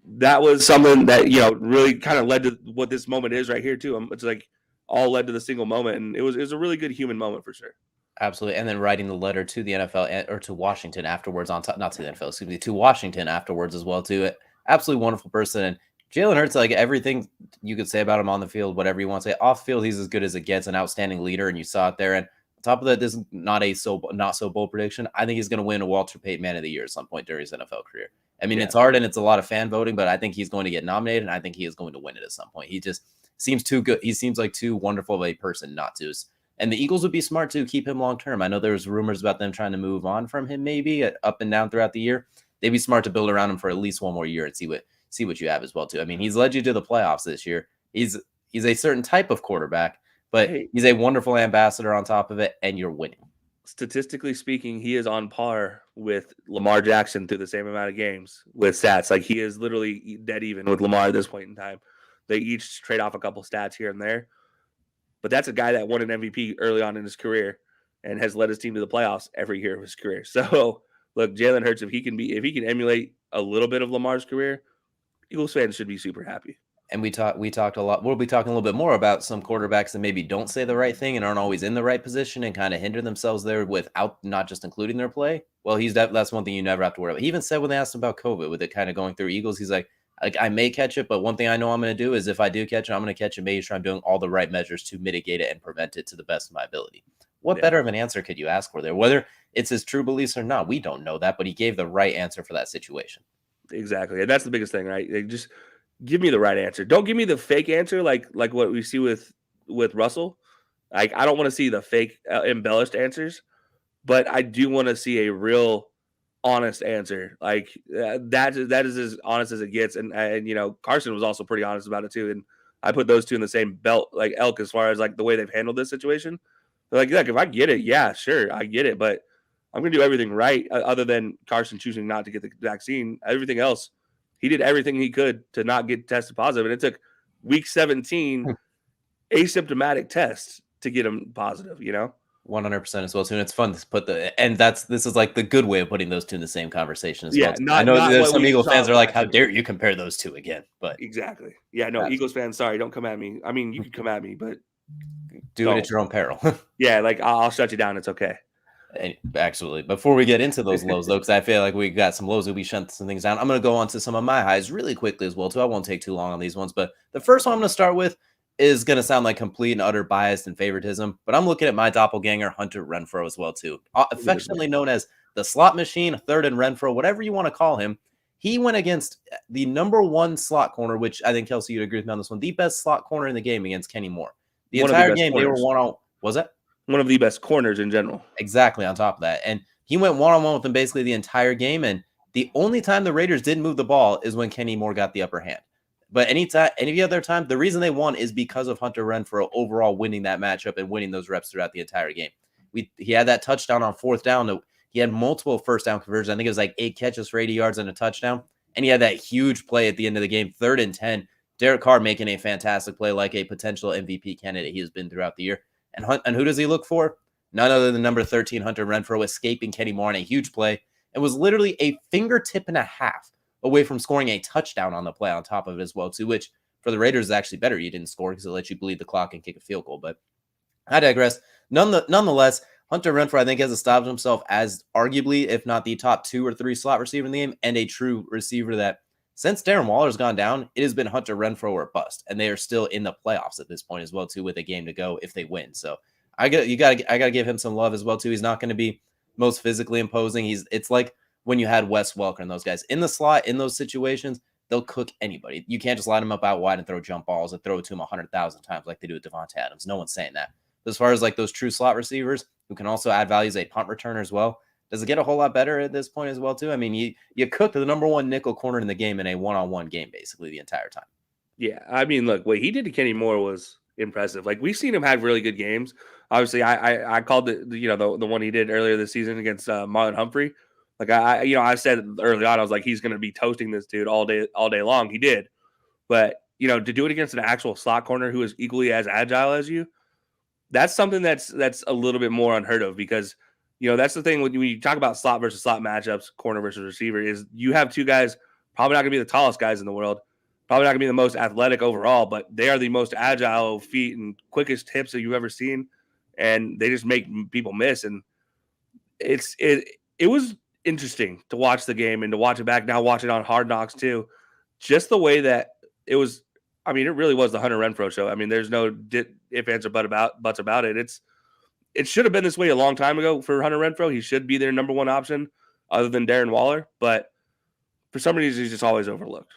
that was something that, really kind of led to what this moment is right here, too. It's like all led to the single moment. And it was a really good human moment for sure. Absolutely. And then writing the letter to the NFL or to Washington afterwards not to the NFL, excuse me, to Washington afterwards as well, too. Absolutely wonderful person. And Jalen Hurts, like, everything you could say about him on the field, whatever you want to say, off field, he's as good as it gets, an outstanding leader. And you saw it there. And top of that, this is not so bold prediction. I think he's going to win a Walter Payton Man of the Year at some point during his NFL career. I mean, it's hard and it's a lot of fan voting, but I think he's going to get nominated, and I think he is going to win it at some point. He just seems too good. He seems like too wonderful of a person not to. And the Eagles would be smart to keep him long term. I know there was rumors about them trying to move on from him, maybe up and down throughout the year. They'd be smart to build around him for at least one more year and see what you have as well too. I mean, he's led you to the playoffs this year. He's a certain type of quarterback, but he's a wonderful ambassador on top of it, and you're winning. Statistically speaking, he is on par with Lamar Jackson through the same amount of games with stats. Like, he is literally dead even with Lamar at this point in time. They each trade off a couple stats here and there. But that's a guy that won an MVP early on in his career and has led his team to the playoffs every year of his career. So, look, Jalen Hurts, if he can emulate a little bit of Lamar's career, Eagles fans should be super happy. And we talked a lot. We'll be talking a little bit more about some quarterbacks that maybe don't say the right thing and aren't always in the right position and kind of hinder themselves there without not just including their play. Well, that's one thing you never have to worry about. He even said when they asked him about COVID, with it kind of going through Eagles, he's like, I may catch it, but one thing I know I'm going to do is if I do catch it, I'm going to catch it, making sure I'm doing all the right measures to mitigate it and prevent it to the best of my ability. What better of an answer could you ask for there? Whether it's his true beliefs or not, we don't know that, but he gave the right answer for that situation. Exactly. And that's the biggest thing, right? They just give me the right answer. Don't give me the fake answer like what we see with Russell. Like, I don't want to see the fake embellished answers, but I do want to see a real honest answer. Like, that is as honest as it gets. And you know, Carson was also pretty honest about it too. And I put those two in the same elk as far as like the way they've handled this situation. They're like, if I get it, yeah, sure, I get it, but I'm going to do everything right, other than Carson choosing not to get the vaccine. Everything else, he did everything he could to not get tested positive. And it took week 17 asymptomatic tests to get him positive, you know? 100% as well too. And it's fun to put this is like the good way of putting those two in the same conversation as well. I know there's some Eagles fans are like, how dare you compare those two again? But exactly. Yeah, no, Eagles fans, sorry, don't come at me. I mean, you can come at me, but do it at your own peril. Yeah, like I'll shut you down. It's okay. Absolutely. Before we get into those lows, though, because I feel like we got some lows, we shut some things down. I'm going to go on to some of my highs really quickly as well, too. I won't take too long on these ones, but the first one I'm going to start with is going to sound like complete and utter bias and favoritism, but I'm looking at my doppelganger, Hunter Renfrow, as well, too. Affectionately known as the slot machine, third and Renfrow, whatever you want to call him. He went against the number one slot corner, which I think, Kelcey, you'd agree with me on this one, the best slot corner in the game against Kenny Moore. The entire game, they were one-on-one. Was that? One of the best corners in general. Exactly, on top of that. And he went one-on-one with him basically the entire game. And the only time the Raiders didn't move the ball is when Kenny Moore got the upper hand. But any other time, the reason they won is because of Hunter Renfrow overall winning that matchup and winning those reps throughout the entire game. He had that touchdown on fourth down. He had multiple first down conversions. I think it was like 8 catches for 80 yards and a touchdown. And he had that huge play at the end of the game, 3rd and 10. Derek Carr making a fantastic play like a potential MVP candidate he has been throughout the year. And who does he look for? None other than number 13, Hunter Renfrow, escaping Kenny Moore on a huge play. It was literally a fingertip and a half away from scoring a touchdown on the play on top of it as well, too, which for the Raiders is actually better. You didn't score because it lets you bleed the clock and kick a field goal. But I digress. Nonetheless, Hunter Renfrow, I think, has established himself as arguably, if not the top 2 or 3 slot receiver in the game, and a true receiver that, since Darren Waller's gone down, it has been Hunter Renfrow or bust, and they are still in the playoffs at this point as well too, with a game to go if they win. So I gotta give him some love as well too. He's not going to be most physically imposing. It's like when you had Wes Welker and those guys in the slot in those situations, they'll cook anybody. You can't just line them up out wide and throw jump balls and throw it to him 100,000 times like they do with Devontae Adams. No one's saying that. But as far as like those true slot receivers who can also add value as a punt returner as well, does it get a whole lot better at this point as well, too? I mean, you cooked the number 1 nickel corner in the game in a one-on-one game, basically, the entire time. Yeah, I mean, look, what he did to Kenny Moore was impressive. Like, we've seen him have really good games. Obviously, I called the one he did earlier this season against Marlon Humphrey. Like, I said early on, I was like, he's going to be toasting this dude all day long. He did. But, to do it against an actual slot corner who is equally as agile as you, that's something that's a little bit more unheard of because – that's the thing when you talk about slot versus slot matchups, corner versus receiver, is you have 2 guys, probably not going to be the tallest guys in the world, probably not going to be the most athletic overall, but they are the most agile feet and quickest hips that you've ever seen, and they just make people miss. And it was interesting to watch the game and to watch it back now, watch it on Hard Knocks too. Just the way that it was, I mean, it really was the Hunter Renfrow show. I mean, there's no if, ands, or buts about it. it should have been this way a long time ago for Hunter Renfrow. He should be their number one option other than Darren Waller, but for some reason he's just always overlooked.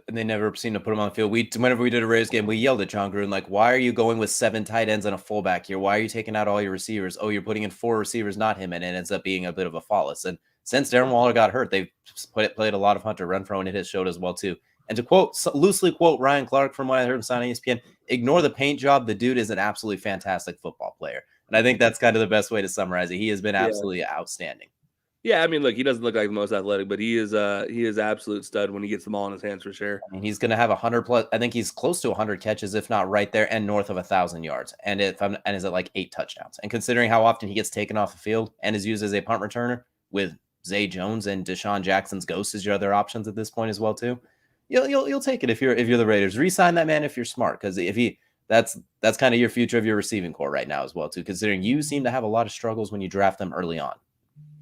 And they never seem to put him on the field. Whenever we did a Raiders game, we yelled at John Gruden, like, why are you going with 7 tight ends and a fullback here? Why are you taking out all your receivers? Oh, you're putting in 4 receivers, not him, and it ends up being a bit of a flawless. And since Darren Waller got hurt, they've played a lot of Hunter Renfrow, and it has showed as well, too. And to loosely quote Ryan Clark from what I heard him sign on ESPN, ignore the paint job. The dude is an absolutely fantastic football player. And I think that's kind of the best way to summarize it. He has been absolutely outstanding. Yeah, I mean, look, he doesn't look like the most athletic, but he is absolute stud when he gets the ball in his hands for sure. I mean, he's going to have 100+. I think he's close to 100 catches, if not right there, and north of 1,000 yards, and is at like 8 touchdowns. And considering how often he gets taken off the field and is used as a punt returner, with Zay Jones and Deshaun Jackson's ghost as your other options at this point as well too, you'll take it if you're the Raiders. Re-sign that man if you're smart, because that's kind of your future of your receiving core right now as well too. Considering you seem to have a lot of struggles when you draft them early on.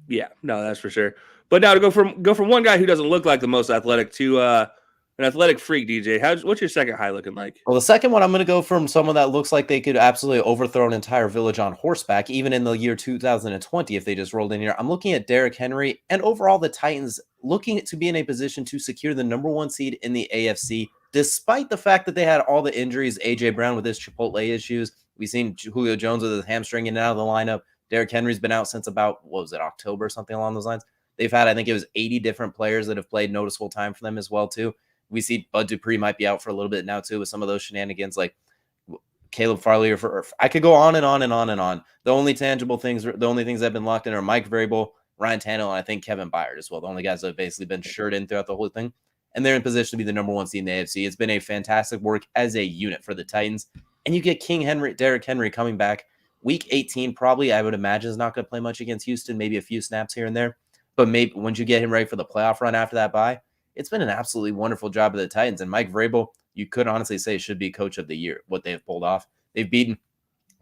Yeah, no, that's for sure. But now to go from one guy who doesn't look like the most athletic to an athletic freak, DJ. What's your second high looking like? Well, the second one, I'm going to go from someone that looks like they could absolutely overthrow an entire village on horseback, even in the year 2020 if they just rolled in here. I'm looking at Derrick Henry, and overall the Titans looking to be in a position to secure the number 1 seed in the AFC, despite the fact that they had all the injuries. A.J. Brown with his Chipotle issues. We've seen Julio Jones with his hamstring in and out of the lineup. Derrick Henry's been out since about, October, something along those lines. They've had, I think it was 80 different players that have played noticeable time for them as well, too. We see Bud Dupree might be out for a little bit now, too, with some of those shenanigans, like Caleb Farley. Or I could go on and on and on and on. The only things that have been locked in are Mike Vrabel, Ryan Tannehill, and I think Kevin Byard as well. The only guys that have basically been shirred in throughout the whole thing. And they're in position to be the number 1 seed in the AFC. It's been a fantastic work as a unit for the Titans. And you get Derrick Henry coming back. Week 18, probably, I would imagine, is not going to play much against Houston, maybe a few snaps here and there. But maybe once you get him ready for the playoff run after that bye, it's been an absolutely wonderful job of the Titans. And Mike Vrabel, you could honestly say, should be coach of the year, what they have pulled off. They're beating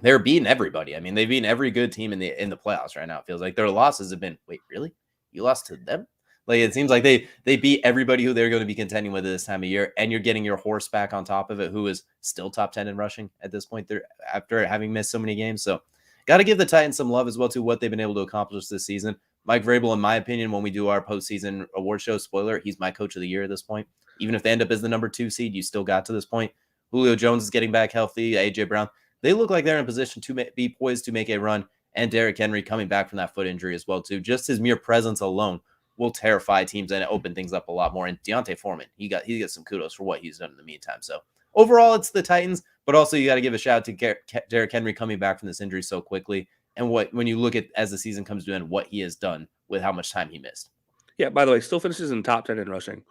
everybody. I mean, they've beaten every good team in the playoffs right now. It feels like their losses have been, wait, really? You lost to them? Like, it seems like they beat everybody who they're going to be contending with this time of year, and you're getting your horse back on top of it, who is still top 10 in rushing at this point after having missed so many games. So got to give the Titans some love as well to what they've been able to accomplish this season. Mike Vrabel, in my opinion, when we do our postseason award show, spoiler, he's my coach of the year at this point. Even if they end up as the number 2 seed, you still got to this point. Julio Jones is getting back healthy. A.J. Brown, they look like they're in a position to be poised to make a run. And Derrick Henry coming back from that foot injury as well too. Just his mere presence alone will terrify teams and open things up a lot more. And Deontay Foreman, he got some kudos for what he's done in the meantime. So overall, it's the Titans, but also you got to give a shout out to Derrick Henry coming back from this injury so quickly. And when you look at, as the season comes to an end, what he has done with how much time he missed. Yeah, by the way, still finishes in top 10 in rushing.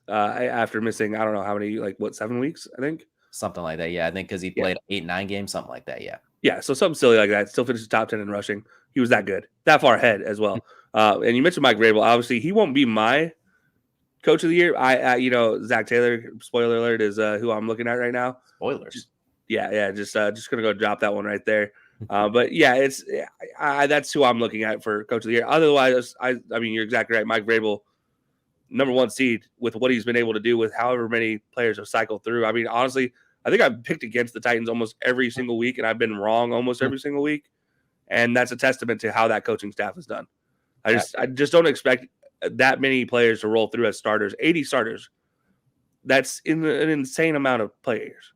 After missing, I don't know how many, 7 weeks, I think? Something like that, yeah. I think because he played 8-9 games, something like that, yeah. Yeah, so something silly like that. Still finishes top 10 in rushing. He was that good, that far ahead as well. And you mentioned Mike Vrabel. Obviously, he won't be my coach of the year. Zach Taylor, spoiler alert, is who I'm looking at right now. Spoilers. Just gonna go drop that one right there. But yeah, that's who I'm looking at for coach of the year. Otherwise, I mean, you're exactly right. Mike Vrabel, number 1 seed with what he's been able to do with however many players have cycled through. I mean, honestly, I think I've picked against the Titans almost every single week, and I've been wrong almost every single week. And that's a testament to how that coaching staff has done. I just don't expect that many players to roll through as starters. 80 starters. That's an insane amount of players.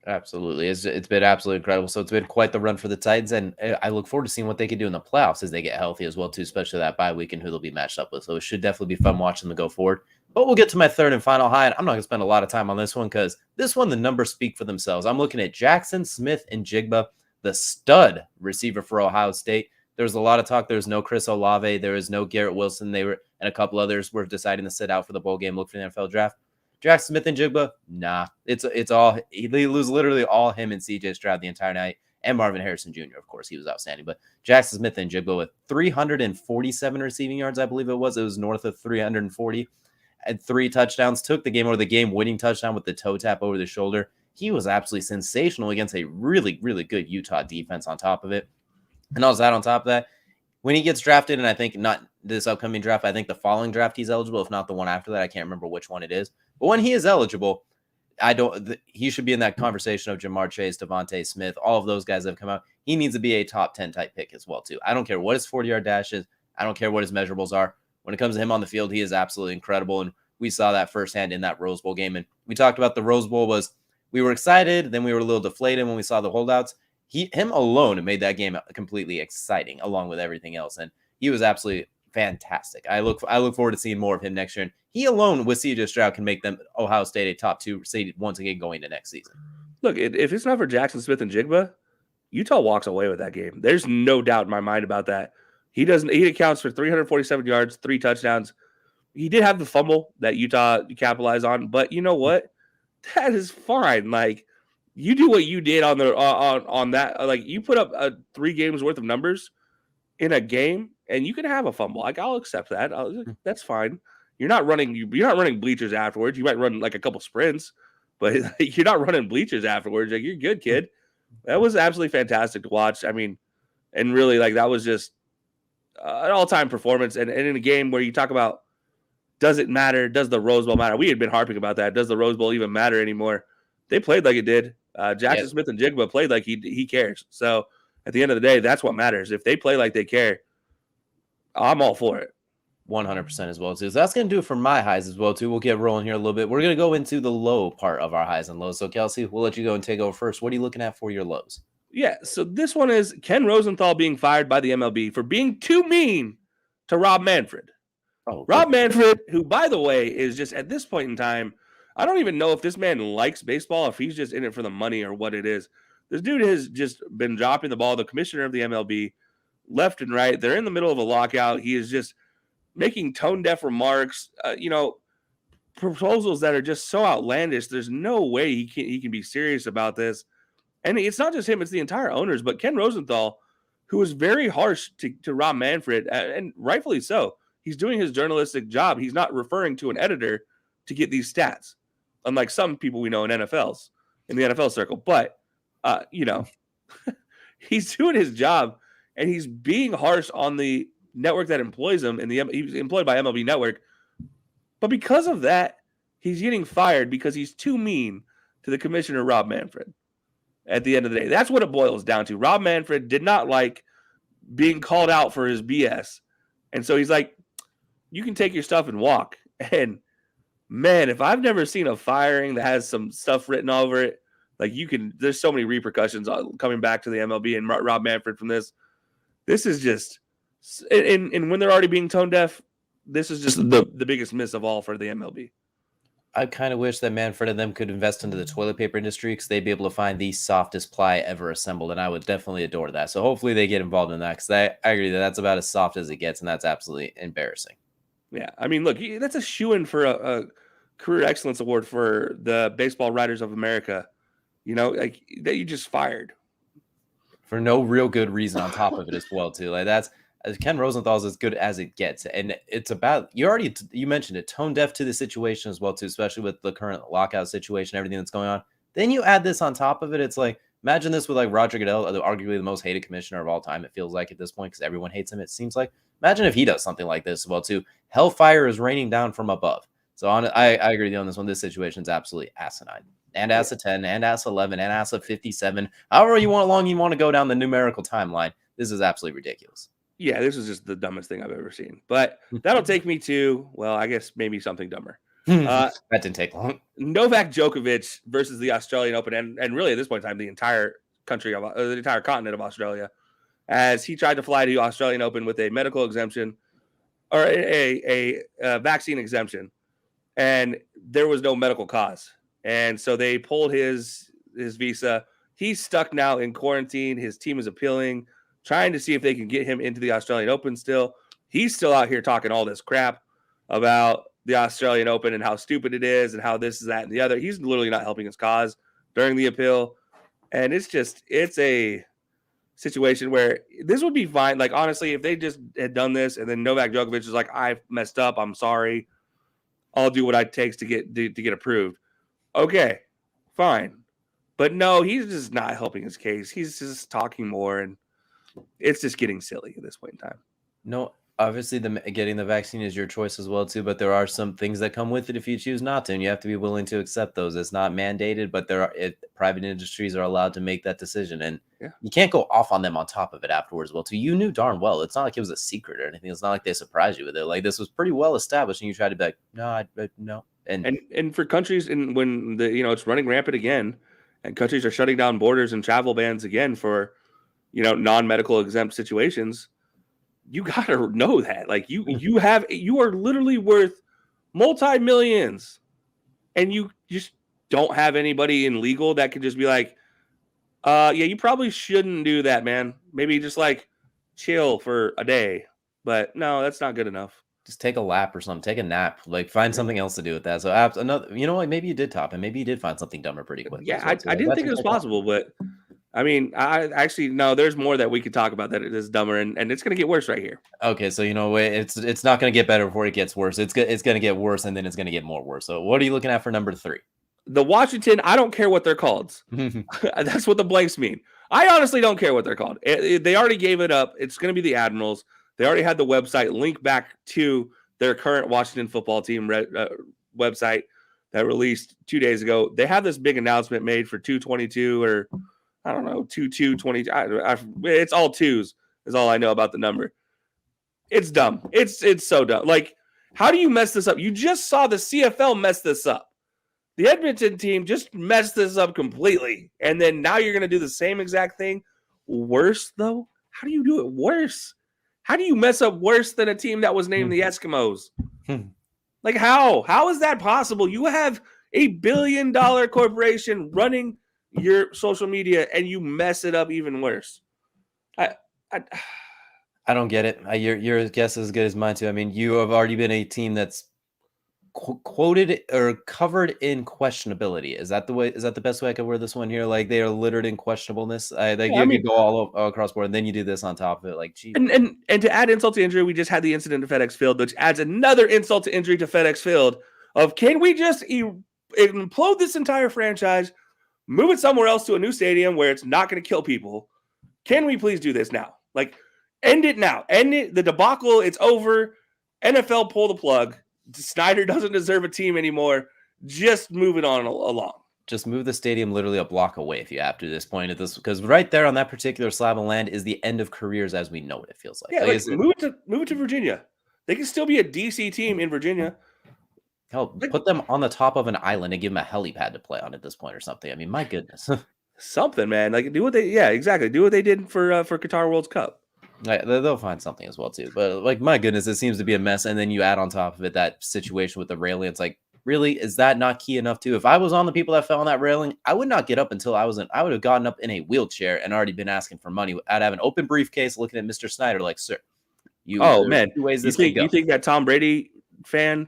Absolutely. It's been absolutely incredible. So it's been quite the run for the Titans, and I look forward to seeing what they can do in the playoffs as they get healthy as well, too, especially that bye week and who they'll be matched up with. So it should definitely be fun watching them go forward. But we'll get to my third and final high, and I'm not going to spend a lot of time on this one because this one, the numbers speak for themselves. I'm looking at Jackson Smith and Jigba, the stud receiver for Ohio State. There's a lot of talk. There's no Chris Olave. There is no Garrett Wilson. And a couple others were deciding to sit out for the bowl game, look for the NFL draft. Jackson Smith and Jigba, nah. It's all they lose literally all him and CJ Stroud the entire night, and Marvin Harrison Jr. Of course, he was outstanding. But Jackson Smith and Jigba with 347 receiving yards, I believe it was north of 340, and 3 touchdowns. Took the game over, the game-winning touchdown with the toe tap over the shoulder. He was absolutely sensational against a really, really good Utah defense on top of it. And also that on top of that, when he gets drafted, and I think not this upcoming draft, I think the following draft he's eligible, if not the one after that. I can't remember which one it is. But when he is eligible, he should be in that conversation of Jamar Chase, Devontae Smith, all of those guys that have come out. He needs to be a top 10 type pick as well, too. I don't care what his 40-yard dash is. I don't care what his measurables are. When it comes to him on the field, he is absolutely incredible. And we saw that firsthand in that Rose Bowl game. And we talked about the Rose Bowl we were excited. Then we were a little deflated when we saw the holdouts. Him alone made that game completely exciting along with everything else. And he was absolutely fantastic. I look forward to seeing more of him next year. And he alone with CJ Stroud can make them Ohio State a top 2 seed once again going to next season. Look, if it's not for Jackson Smith and Jigba, Utah walks away with that game. There's no doubt in my mind about that. He accounts for 347 yards, 3 touchdowns. He did have the fumble that Utah capitalized on, but you know what? That is fine. Like, you do what you did on that. Like, you put up 3 games worth of numbers in a game, and you can have a fumble. Like, I'll accept that. That's fine. You're not running bleachers afterwards. You might run like a couple sprints, but you're not running bleachers afterwards. Like, you're good, kid. That was absolutely fantastic to watch. I mean, and really, like, that was just an all-time performance. And in a game where you talk about, does it matter? Does the Rose Bowl matter? We had been harping about that. Does the Rose Bowl even matter anymore? They played like it did. Jackson Smith and Jigba played like he cares. So at the end of the day, that's what matters. If they play like they care, I'm all for it. 100% as well, too. So that's going to do it for my highs as well, too. We'll get rolling here a little bit. We're going to go into the low part of our highs and lows. So, Kelcey, we'll let you go and take over first. What are you looking at for your lows? Yeah, so this one is Ken Rosenthal being fired by the MLB for being too mean to Rob Manfred. Rob Manfred, who, by the way, is just at this point in time, I don't even know if this man likes baseball, if he's just in it for the money or what it is. This dude has just been dropping the ball. The commissioner of the MLB, left and right. They're in the middle of a lockout. He is just making tone-deaf remarks, proposals that are just so outlandish. There's no way he can be serious about this. And it's not just him, it's the entire owners. But Ken Rosenthal, who was very harsh to Rob Manfred, and rightfully so. He's doing his journalistic job. He's not referring to an editor to get these stats, unlike some people we know in the NFL circle. But, he's doing his job, and he's being harsh on the network that employs him. He's employed by MLB Network. But because of that, he's getting fired because he's too mean to the commissioner, Rob Manfred. At the end of the day, that's what it boils down to. Rob Manfred did not like being called out for his BS. And so he's like, you can take your stuff and walk. And man, if I've never seen a firing that has some stuff written over it, like there's so many repercussions coming back to the MLB and Rob Manfred from this. This is just, and when they're already being tone deaf, this is just the biggest miss of all for the MLB. I kind of wish that Manfred and them could invest into the toilet paper industry because they'd be able to find the softest ply ever assembled, and I would definitely adore that. So hopefully they get involved in that because I agree that that's about as soft as it gets, and that's absolutely embarrassing. Yeah, I mean, look, that's a shoo-in for a career excellence award for the Baseball Writers of America. Like that you just fired for no real good reason on top of it as well, too. Like that's Ken Rosenthal's as good as it gets, and it's about you mentioned it, tone deaf to the situation as well, too, especially with the current lockout situation, everything that's going on. Then you add this on top of it. It's like imagine this with like Roger Goodell, arguably the most hated commissioner of all time. It feels like at this point because everyone hates him. It seems like. Imagine if he does something like this as well, too. Hellfire is raining down from above. So I agree with you on this one. This situation is absolutely asinine. And as a 10, and as 11, and as a 57. However long you want to go down the numerical timeline, this is absolutely ridiculous. Yeah, this is just the dumbest thing I've ever seen. But that'll take me to, well, I guess maybe something dumber. That didn't take long. Novak Djokovic versus the Australian Open, and really at this point in time, the entire continent of Australia, as he tried to fly to the Australian Open with a medical exemption or a vaccine exemption, and there was no medical cause. And so they pulled his visa. He's stuck now in quarantine. His team is appealing, trying to see if they can get him into the Australian Open still. He's still out here talking all this crap about the Australian Open and how stupid it is and how this is that and the other. He's literally not helping his cause during the appeal. And it's a situation where this would be fine. Like, honestly, if they just had done this and then Novak Djokovic is like, I messed up, I'm sorry, I'll do what it takes to get approved. Okay, fine. But no, he's just not helping his case. He's just talking more, and it's just getting silly at this point in time. No, Obviously, getting the vaccine is your choice as well too, but there are some things that come with it if you choose not to, and you have to be willing to accept those. It's not mandated, but private industries are allowed to make that decision, and Yeah. you can't go off on them on top of it afterwards. Well, too, you knew darn well it's not like it was a secret or anything. It's not like they surprised you with it. Like this was pretty well established, and you tried to be like, no, no, And for countries when it's running rampant again, and countries are shutting down borders and travel bans again for non-medical exempt situations. You gotta know that, like you are literally worth multi-millions, and you just don't have anybody in legal that could just be like, yeah, you probably shouldn't do that, man. Maybe just like chill for a day. But no, that's not good enough. just take a lap or something, take a nap, like find something else to do with that. So another, what, maybe you did top and maybe you did find something dumber pretty quickly. Yeah, as well, too. I didn't think it was possible, but I mean, I actually no. There's more that we could talk about that is dumber, and it's gonna get worse right here. Okay, so it's not going to get better before it gets worse. It's going to get worse, and then it's going to get more worse. So what are you looking at for number 3? The Washington, I don't care what they're called. That's what the blanks mean. I honestly don't care what they're called. They already gave it up. It's going to be the Admirals. They already had the website link back to their current Washington football team website that released 2 days ago. They have this big announcement made for 222 or I don't know, 2220. It's all twos is all I know about the number. It's dumb. It's so dumb. Like, how do you mess this up? You just saw the CFL mess this up. The Edmonton team just messed this up completely. And then now you're going to do the same exact thing. Worse, though? How do you do it worse? How do you mess up worse than a team that was named the Eskimos? Like, how? How is that possible? You have $1 billion corporation running your social media and you mess it up even worse. I don't get it. Your guess is as good as mine too. I mean, you have already been a team that's quoted or covered in questionability. Is that the way? Is that the best way I could word this one here? Like they are littered in questionableness. You could go all across board, and then you do this on top of it. Like, geez. And to add insult to injury, we just had the incident at FedEx Field, which adds another insult to injury to FedEx Field. Of can we just implode this entire franchise, move it somewhere else to a new stadium where it's not going to kill people? Can we please do this now? Like, end it now. End it. The debacle. It's over. NFL, pull the plug. Snyder doesn't deserve a team anymore. Just move it on along. Just move the stadium literally a block away if you have to this point at this, because right there on that particular slab of land is the end of careers as we know it. It feels like. Yeah, move it to Virginia. They can still be a DC team in Virginia. Hell, put them on the top of an island and give them a helipad to play on at this point or something. I mean, my goodness. Something, man. Like do what they do what they did for Qatar World Cup. Right, they'll find something as well too. But like, my goodness, it seems to be a mess. And then you add on top of it that situation with the railing. It's like, really, is that not key enough too? If I was on the people that fell on that railing, I would not get up until I would have gotten up in a wheelchair and already been asking for money. I'd have an open briefcase looking at Mr. Snyder like, sir, you think that Tom Brady fan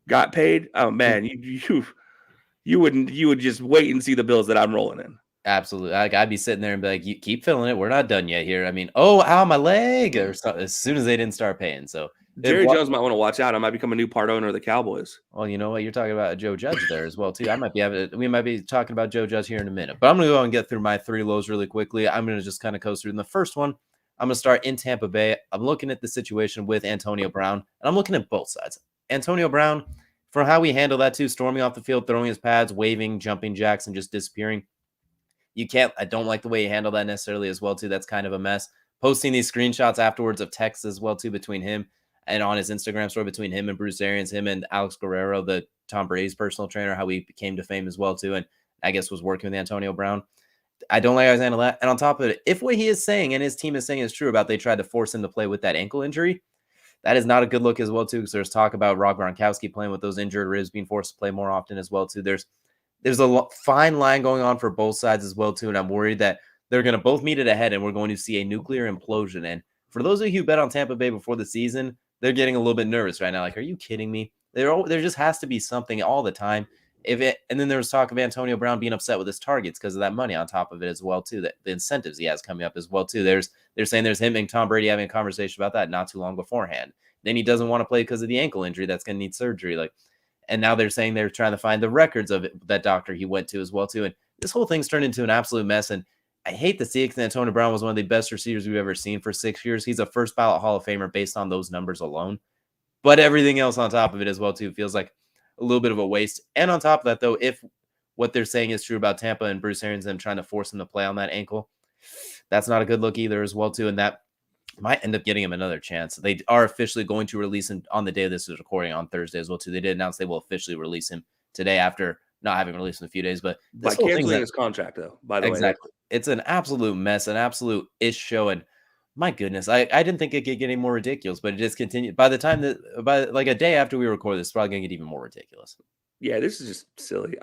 got paid? Oh man, you would just wait and see the bills that I'm rolling in. Absolutely. I'd be sitting there and be like, you keep filling it. We're not done yet here. I mean, ow, my leg or something as soon as they didn't start paying. So Jerry Jones might want to watch out. I might become a new part owner of the Cowboys. Well, you know what? You're talking about Joe Judge there as well, too. We might be talking about Joe Judge here in a minute, but I'm going to go and get through my 3 lows really quickly. I'm going to just kind of coast through. In the first one, I'm going to start in Tampa Bay. I'm looking at the situation with Antonio Brown, and I'm looking at both sides. Antonio Brown, for how we handle that too, storming off the field, throwing his pads, waving, jumping jacks, and just disappearing. I don't like the way he handled that necessarily as well, too. That's kind of a mess. Posting these screenshots afterwards of texts as well, too, between him and on his Instagram story between him and Bruce Arians, him and Alex Guerrero, the Tom Brady's personal trainer, how he came to fame as well, too, and I guess was working with Antonio Brown. I don't like how he's handled that. And on top of it, if what he is saying and his team is saying is true about they tried to force him to play with that ankle injury, that is not a good look as well, too, because there's talk about Rob Gronkowski playing with those injured ribs, being forced to play more often as well, too. There's a fine line going on for both sides as well, too, and I'm worried that they're going to both meet at a head, and we're going to see a nuclear implosion. And for those of you who bet on Tampa Bay before the season, they're getting a little bit nervous right now. Like, are you kidding me? There just has to be something all the time. And then there was talk of Antonio Brown being upset with his targets because of that money on top of it as well, too, that the incentives he has coming up as well, too. They're saying there's him and Tom Brady having a conversation about that not too long beforehand. Then he doesn't want to play because of the ankle injury that's going to need surgery. And now they're saying they're trying to find the records of it, that doctor he went to as well, too. And this whole thing's turned into an absolute mess. And I hate to see it because Antonio Brown was one of the best receivers we've ever seen for 6 years. He's a first ballot Hall of Famer based on those numbers alone. But everything else on top of it as well, too, feels like a little bit of a waste. And on top of that, though, if what they're saying is true about Tampa and Bruce Arians and trying to force him to play on that ankle, that's not a good look either as well, too. And that might end up getting him another chance. They are officially going to release him on the day this is recording on Thursday as well, too. They did announce they will officially release him today after not having released in a few days. But by canceling his contract, though, by the way. Exactly. It's an absolute mess, an absolute ish show. And my goodness, I didn't think it could get any more ridiculous, but it just continued. By the time that, by like a day after we record this, it's probably going to get even more ridiculous. Yeah, this is just silly.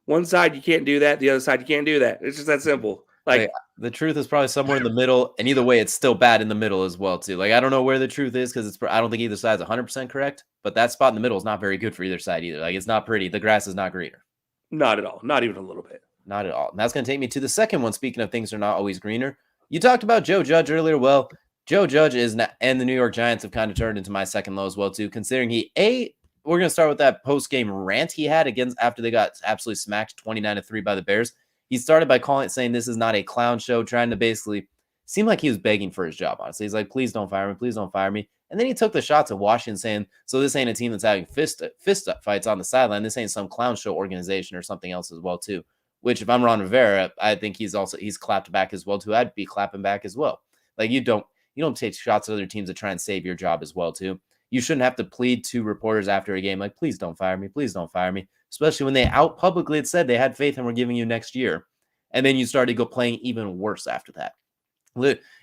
One side, you can't do that. The other side, you can't do that. It's just that simple. Like, the truth is probably somewhere in the middle, and either way, it's still bad in the middle as well, too. Like, I don't know where the truth is because I don't think either side's 100% correct, but that spot in the middle is not very good for either side either. Like, it's not pretty. The grass is not greener. Not at all. Not even a little bit. Not at all. And that's going to take me to the second one. Speaking of things are not always greener, you talked about Joe Judge earlier. Well, Joe Judge and the New York Giants have kind of turned into my second low as well, too, considering we're going to start with that post-game rant he had after they got absolutely smacked 29-3 by the Bears. He started by saying this is not a clown show, trying to basically seem like he was begging for his job, honestly. He's like, please don't fire me. Please don't fire me. And then he took the shots at Washington saying, so this ain't a team that's having fist fights on the sideline. This ain't some clown show organization or something else as well, too. Which, if I'm Ron Rivera, I think he's clapped back as well, too. I'd be clapping back as well. Like, you don't take shots at other teams to try and save your job as well, too. You shouldn't have to plead to reporters after a game like, please don't fire me. Please don't fire me. Especially when they out publicly had said they had faith and were giving you next year. And then you started playing even worse after that.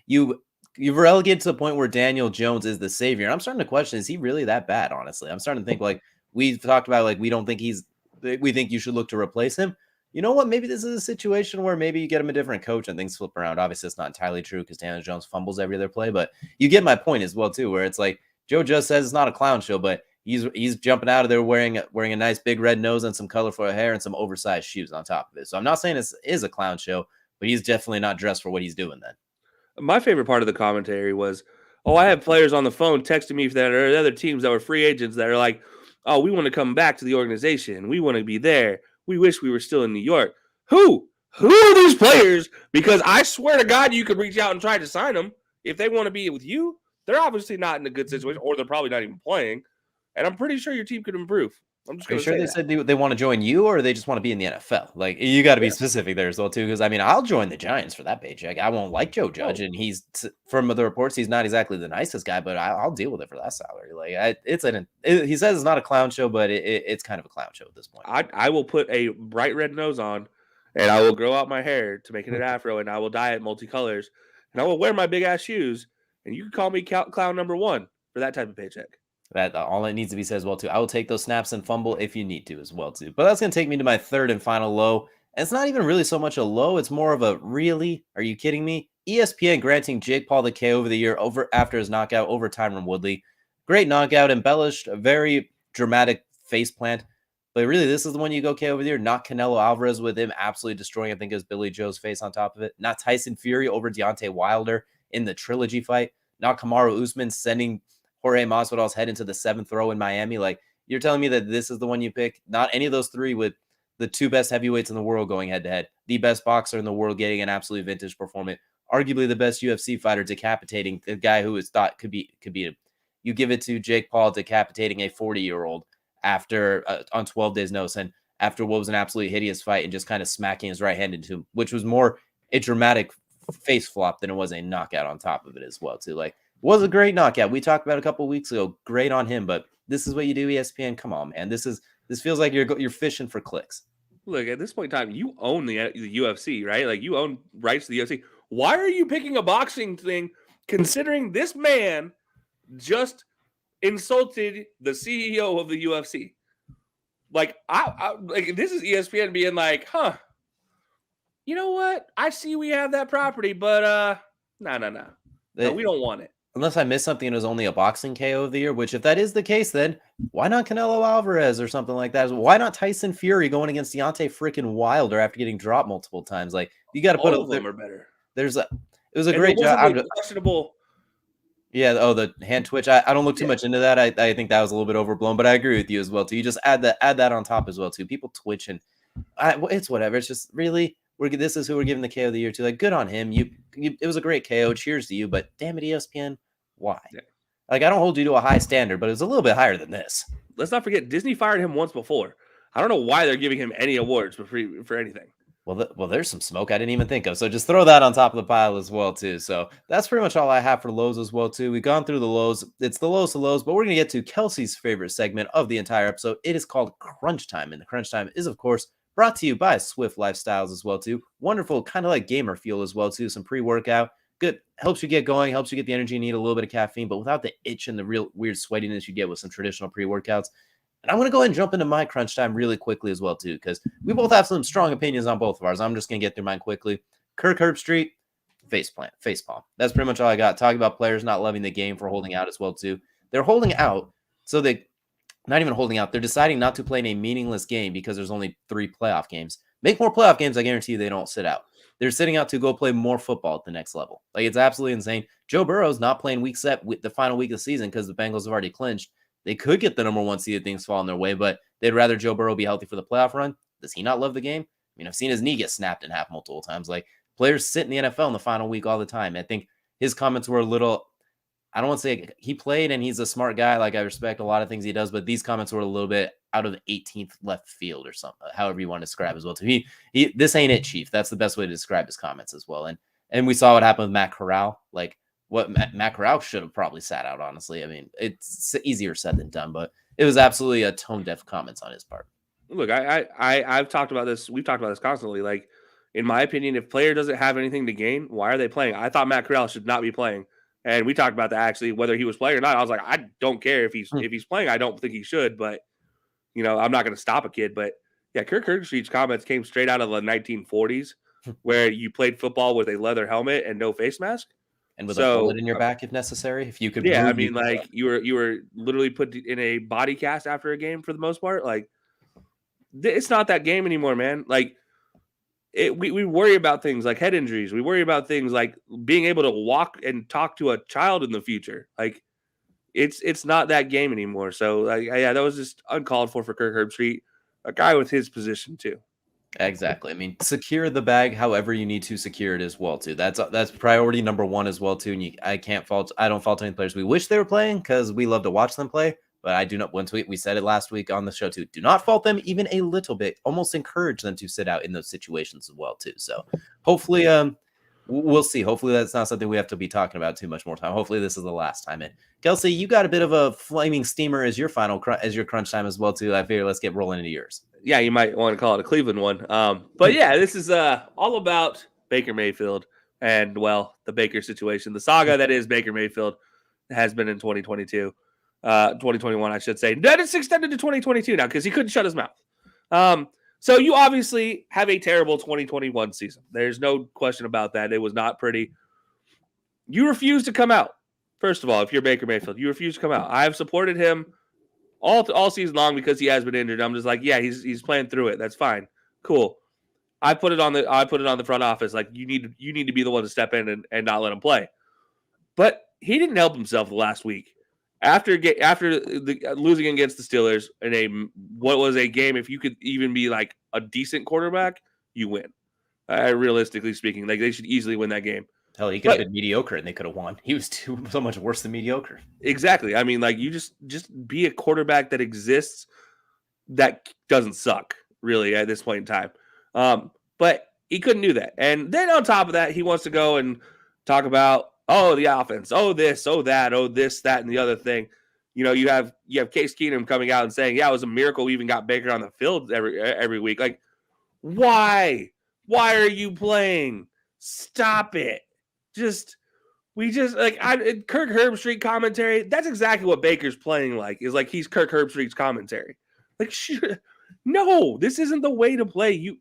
You've relegated to the point where Daniel Jones is the savior. And I'm starting to question, is he really that bad, honestly? I'm starting to think, like, we've talked about, like, we think you should look to replace him. You know what? Maybe this is a situation where maybe you get him a different coach and things flip around. Obviously, it's not entirely true because Daniel Jones fumbles every other play. But you get my point as well, too, where it's like Joe just says it's not a clown show, but he's jumping out of there wearing a nice big red nose and some colorful hair and some oversized shoes on top of it. So I'm not saying this is a clown show, but he's definitely not dressed for what he's doing then. My favorite part of the commentary was, I have players on the phone texting me that are other teams that were free agents that are like, oh, we want to come back to the organization. We want to be there. We wish we were still in New York. Who are these players? Because I swear to God, you could reach out and try to sign them if they want to be with you. They're obviously not in a good situation, or they're probably not even playing. And I'm pretty sure your team could improve. I'm just going to say they said they want to join you, or they just want to be in the NFL? Like, you got to be specific there as well, too, because, I mean, I'll join the Giants for that paycheck. I won't like Joe Judge, and he's, from the reports, he's not exactly the nicest guy, but I'll deal with it for that salary. Like, he says it's not a clown show, but it's kind of a clown show at this point. I will put a bright red nose on, and I will grow out my hair to make it an afro, and I will dye it multicolors, and I will wear my big-ass shoes, and you can call me clown number one for that type of paycheck. That all it needs to be said as well, too. I will take those snaps and fumble if you need to as well, too. But that's going to take me to my third and final low. And it's not even really so much a low. It's more of a really, are you kidding me? ESPN granting Jake Paul the KO of the year after his knockout over Tyron Woodley. Great knockout, embellished, a very dramatic face plant. But really, this is the one you go KO of the year, not Canelo Alvarez with him absolutely destroying, I think it was Billy Joe's face on top of it. Not Tyson Fury over Deontay Wilder in the trilogy fight. Not Kamaru Usman sending Jorge Masvidal's head into the 7th row in Miami. Like, you're telling me that this is the one you pick? Not any of those three with the two best heavyweights in the world going head-to-head. The best boxer in the world getting an absolute vintage performance. Arguably the best UFC fighter decapitating the guy who is thought could be you give it to Jake Paul decapitating a 40-year-old after on 12 days notice and after what was an absolutely hideous fight and just kind of smacking his right hand into him, which was more a dramatic face flop than it was a knockout on top of it as well, too. Like, was a great knockout. We talked about it a couple of weeks ago. Great on him, but this is what you do, ESPN. Come on, man. This feels like you're fishing for clicks. Look, at this point in time, you own the UFC, right? Like, you own rights to the UFC. Why are you picking a boxing thing considering this man just insulted the CEO of the UFC? Like, like, this is ESPN being like, you know what? I see we have that property, but no, we don't want it. Unless I missed something, it was only a boxing KO of the year, which if that is the case, then why not Canelo Alvarez or something like that? Why not Tyson Fury going against Deontay freaking Wilder after getting dropped multiple times? Like, you got to put all of them are better. It was a great job. Questionable. Yeah. Oh, the hand twitch. I don't look too much into that. I think that was a little bit overblown, but I agree with you as well too. You just add that on top as well too. People twitch and it's whatever. It's just really, This is who we're giving the KO of the year to. Like, good on him. It was a great KO. Cheers to you. But damn it, ESPN, why? Yeah. Like, I don't hold you to a high standard, but it was a little bit higher than this. Let's not forget, Disney fired him once before. I don't know why they're giving him any awards for anything. Well, there's some smoke I didn't even think of. So just throw that on top of the pile as well, too. So that's pretty much all I have for lows as well, too. We've gone through the lows. It's the lowest of lows, but we're going to get to Kelcey's favorite segment of the entire episode. It is called Crunch Time. And the Crunch Time is, of course, brought to you by Swift Lifestyles as well, too. Wonderful, kind of like gamer fuel as well, too. Some pre-workout. Good. Helps you get going. Helps you get the energy you need, a little bit of caffeine, but without the itch and the real weird sweatiness you get with some traditional pre-workouts. And I'm going to go ahead and jump into my crunch time really quickly as well, too, because we both have some strong opinions on both of ours. I'm just going to get through mine quickly. Kirk Herbstreit, facepalm. That's pretty much all I got. Talking about players not loving the game for holding out as well, too. They're holding out, so they not even holding out. They're deciding not to play in a meaningless game because there's only 3 playoff games. Make more playoff games, I guarantee you they don't sit out. They're sitting out to go play more football at the next level. Like, it's absolutely insane. Joe Burrow's not playing the final week of the season because the Bengals have already clinched. They could get the number 1 seed if things fall in their way, but they'd rather Joe Burrow be healthy for the playoff run. Does he not love the game? I mean, I've seen his knee get snapped in half multiple times. Like, players sit in the NFL in the final week all the time. I think his comments were a little, I don't want to say he played and he's a smart guy. Like, I respect a lot of things he does, but these comments were a little bit out of the 18th left field or something, however you want to describe as well. To me, this ain't it, Chief. That's the best way to describe his comments as well. And we saw what happened with Matt Corral. Like, what Matt Corral should have probably sat out, honestly. I mean, it's easier said than done, but it was absolutely a tone-deaf comments on his part. Look, I've talked about this. We've talked about this constantly. Like, in my opinion, if player doesn't have anything to gain, why are they playing? I thought Matt Corral should not be playing. And we talked about that, actually, whether he was playing or not. I was like, I don't care if he's playing. I don't think he should, but, I'm not going to stop a kid. But, yeah, Kirk Herbstreit's comments came straight out of the 1940s where you played football with a leather helmet and no face mask. And with a bullet in your back if necessary, if you could. Yeah, I mean, like, you were literally put in a body cast after a game for the most part. Like, it's not that game anymore, man. Like, we worry about things like head injuries. We worry about things like being able to walk and talk to a child in the future. Like, it's not that game anymore. So, like, yeah, that was just uncalled for Kirk Herbstreit, a guy with his position too. Exactly. I mean, secure the bag however you need to secure it as well, too. That's priority number 1 as well, too. And I don't fault any players. We wish they were playing because we love to watch them play. But I do not. Once we said it last week on the show, too. Do not fault them even a little bit. Almost encourage them to sit out in those situations as well, too. So hopefully, we'll see. Hopefully that's not something we have to be talking about too much more time. Hopefully this is the last time. And Kelcey, you got a bit of a flaming steamer as your your crunch time as well, too. I figure let's get rolling into yours. Yeah, you might want to call it a Cleveland one. But yeah, this is all about Baker Mayfield and, well, the Baker situation. The saga that is Baker Mayfield has been in 2022. 2021, I should say. That is extended to 2022 now because he couldn't shut his mouth. So you obviously have a terrible 2021 season. There's no question about that. It was not pretty. You refuse to come out. First of all, if you're Baker Mayfield, you refuse to come out. I have supported him all season long because he has been injured. I'm just like, yeah, he's playing through it. That's fine. Cool. I put it on the front office. Like, you need to be the one to step in and not let him play. But he didn't help himself the last week. After losing against the Steelers in what was a game, if you could even be like a decent quarterback, you win. Realistically speaking, like, they should easily win that game. Hell, he could have been mediocre and they could have won. He was so much worse than mediocre. Exactly. I mean, like, you just be a quarterback that exists that doesn't suck, really, at this point in time. But he couldn't do that. And then on top of that, he wants to go and talk about, oh, the offense, oh, this, oh, that, oh, this, that, and the other thing. You have Case Keenum coming out and saying, yeah, it was a miracle we even got Baker on the field every week. Like, why? Why are you playing? Stop it. Kirk Herbstreit commentary, that's exactly what Baker's playing like, is like he's Kirk Herbstreit's commentary. Like, no, this isn't the way to play.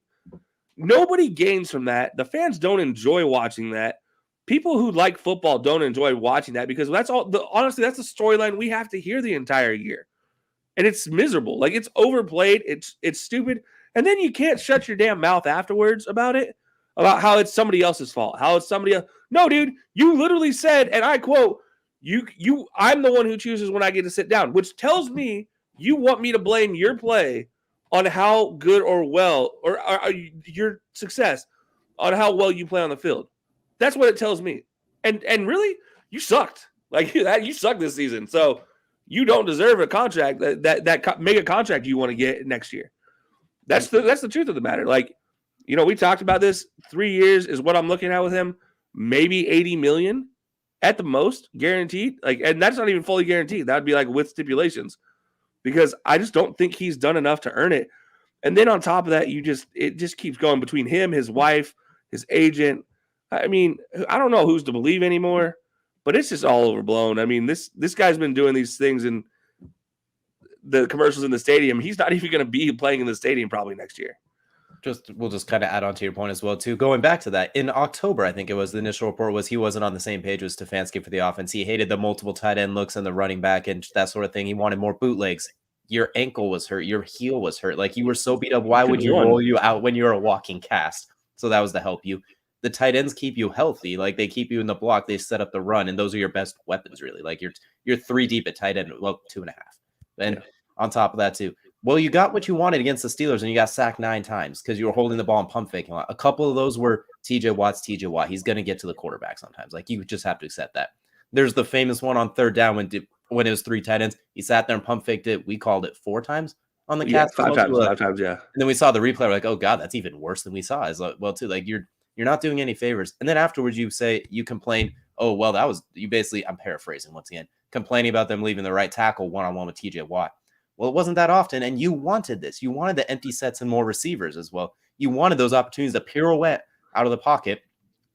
Nobody gains from that. The fans don't enjoy watching that. People who like football don't enjoy watching that because honestly, that's the storyline we have to hear the entire year. And it's miserable. Like, it's overplayed. It's stupid. And then you can't shut your damn mouth afterwards about it, about how it's somebody else's fault, how it's somebody else. No, dude, you literally said, and I quote, I'm the one who chooses when I get to sit down, which tells me you want me to blame your play on how good or well or your success. on how well you play on the field. That's what it tells me. And really, you sucked. Like you sucked this season. So you don't deserve a contract that mega contract you want to get next year. That's the truth of the matter. Like, we talked about this. 3 years is what I'm looking at with him. Maybe 80 million at the most, guaranteed. Like, and that's not even fully guaranteed. That would be like with stipulations, because I just don't think he's done enough to earn it. And then on top of that, it just keeps going between him, his wife, his agent. I mean, I don't know who's to believe anymore, but it's just all overblown. I mean, this guy's been doing these things in the commercials in the stadium. He's not even going to be playing in the stadium probably next year. We'll just kind of add on to your point as well, too. Going back to that, in October, I think it was, the initial report was he wasn't on the same page with Stefanski for the offense. He hated the multiple tight end looks and the running back and that sort of thing. He wanted more bootlegs. Your ankle was hurt. Your heel was hurt. Like, you were so beat up. Why would you roll you out when you're a walking cast? So that was to help you. The tight ends keep you healthy. Like, they keep you in the block. They set up the run, and those are your best weapons, really. Like, you're 3 deep at tight end. Well, 2.5. And on top of that, too. Well, you got what you wanted against the Steelers, and you got sacked 9 times because you were holding the ball and pump faking a lot. A couple of those were TJ Watt. He's going to get to the quarterback sometimes. Like, you just have to accept that. There's the famous one on 3rd down when it was 3 tight ends. He sat there and pump faked it. We called it 4 times on the cast. 5 times, yeah. And then we saw the replay. We're like, oh, God, that's even worse than we saw. As well, too. Like, you're not doing any favors. And then afterwards, you complain, oh, well, that was, you basically, I'm paraphrasing once again, complaining about them leaving the right tackle one-on-one with TJ Watt. Well, it wasn't that often, and you wanted this. You wanted the empty sets and more receivers as well. You wanted those opportunities to pirouette out of the pocket,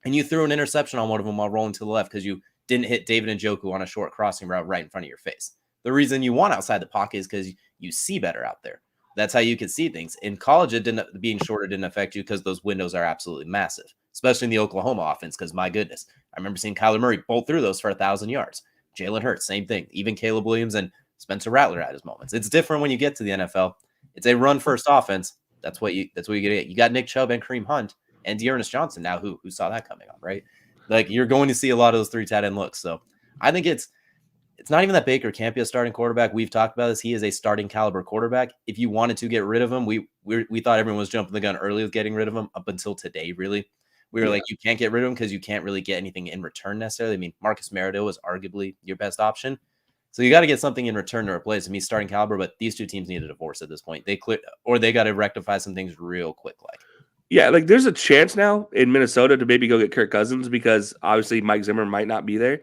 and you threw an interception on one of them while rolling to the left because you didn't hit David Njoku on a short crossing route right in front of your face. The reason you want outside the pocket is because you see better out there. That's how you can see things. In college, being shorter didn't affect you because those windows are absolutely massive, especially in the Oklahoma offense, because, my goodness, I remember seeing Kyler Murray bolt through those for 1,000 yards. Jalen Hurts, same thing. Even Caleb Williams and Spencer Rattler at his moments. It's different when you get to the NFL. It's a run-first offense. That's what you get. You got Nick Chubb and Kareem Hunt and Dearness Johnson now, who saw that coming on, right? Like, you're going to see a lot of those 3 tight end looks. So I think it's not even that Baker can't be a starting quarterback. We've talked about this. He is a starting caliber quarterback. If you wanted to get rid of him, we thought everyone was jumping the gun early with getting rid of him up until today, really. We were like, you can't get rid of him because you can't really get anything in return necessarily. I mean, Marcus Mariota was arguably your best option. So you got to get something in return to replace him. He's starting caliber, but these 2 teams need a divorce at this point. They got to rectify some things real quick. Like there's a chance now in Minnesota to maybe go get Kirk Cousins because obviously Mike Zimmer might not be there.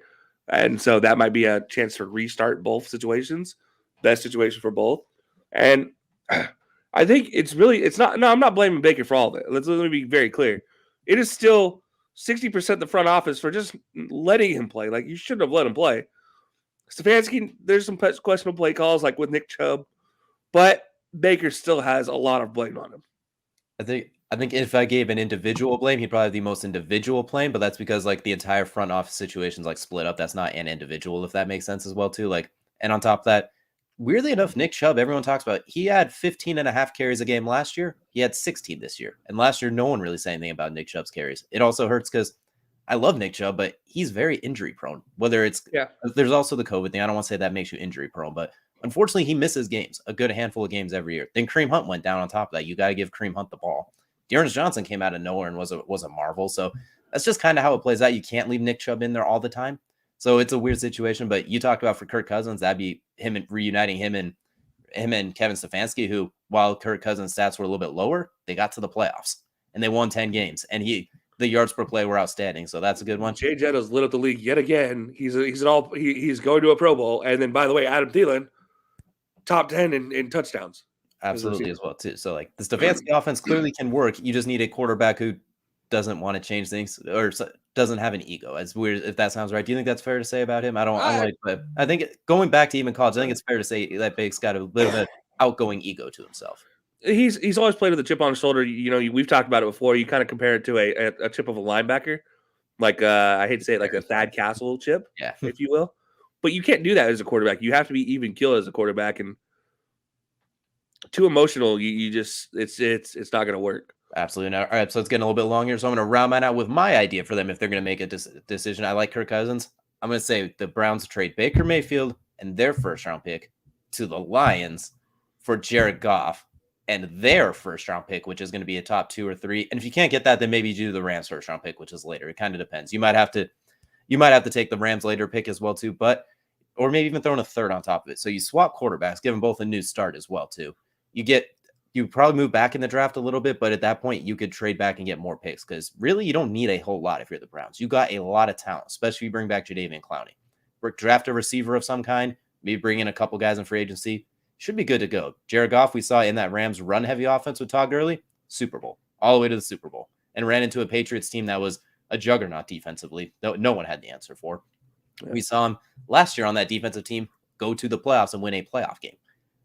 And so that might be a chance to restart both situations. Best situation for both. And I think I'm not blaming Baker for all of it. Let me be very clear. It is still 60% the front office for just letting him play. Like, you shouldn't have let him play. Stefanski, there's some questionable play calls like with Nick Chubb, but Baker still has a lot of blame on him. I think if I gave an individual blame, he'd probably have the most individual blame, but that's because, like, the entire front office situation's like split up. That's not an individual, if that makes sense as well, too. Like, and on top of that, weirdly enough, Nick Chubb, everyone talks about, he had 15.5 carries a game last year. He had 16 this year. And last year, no one really said anything about Nick Chubb's carries. It also hurts because I love Nick Chubb, but he's very injury prone. There's also the COVID thing. I don't want to say that makes you injury prone, but unfortunately, he misses games, a good handful of games every year. Then Kareem Hunt went down on top of that. You got to give Kareem Hunt the ball. Dearness Johnson came out of nowhere and was a marvel. So that's just kind of how it plays out. You can't leave Nick Chubb in there all the time. So it's a weird situation. But you talked about for Kirk Cousins, that'd be him reuniting him and Kevin Stefanski, who, while Kirk Cousins' stats were a little bit lower, they got to the playoffs and they won 10 games. And the yards per play were outstanding. So that's a good one. Jay Jetto's lit up the league yet again. He's going to a Pro Bowl. And then, by the way, Adam Thielen, top 10 in touchdowns. Absolutely as well, too. So, like, the Stefanski offense clearly can work. You just need a quarterback who doesn't want to change things or doesn't have an ego. It's weird if that sounds right. Do you think that's fair to say about him? I think going back to even college, I think it's fair to say that Bake's got a bit of an outgoing ego to himself. He's always played with a chip on his shoulder. You know, we've talked about it before. You kind of compare it to a chip of a linebacker, like I hate to say it, like a Thad Castle chip, if you will. But you can't do that as a quarterback. You have to be even killed as a quarterback, and too emotional, you just it's not going to work. Absolutely. All right, so it's getting a little bit longer, so I'm going to round mine out with my idea for them if they're going to make a decision. I like Kirk Cousins. I'm going to say the Browns trade Baker Mayfield and their first-round pick to the Lions for Jared Goff and their first round pick, which is going to be a top 2 or 3. And if you can't get that, then maybe you do the Rams first round pick, which is later. It kind of depends. You might have to take the Rams later pick as well too, or maybe even throw in a third on top of it. So you swap quarterbacks, give them both a new start as well too. You probably move back in the draft a little bit, but at that point you could trade back and get more picks because really you don't need a whole lot if you're the Browns. You got a lot of talent, especially if you bring back Jadeveon Clowney. Draft a receiver of some kind, maybe bring in a couple guys in free agency. Should be good to go. Jared Goff, we saw in that Rams run-heavy offense with Todd Gurley, Super Bowl, all the way to the Super Bowl, and ran into a Patriots team that was a juggernaut defensively. No one had the answer for. Yeah. We saw him last year on that defensive team go to the playoffs and win a playoff game.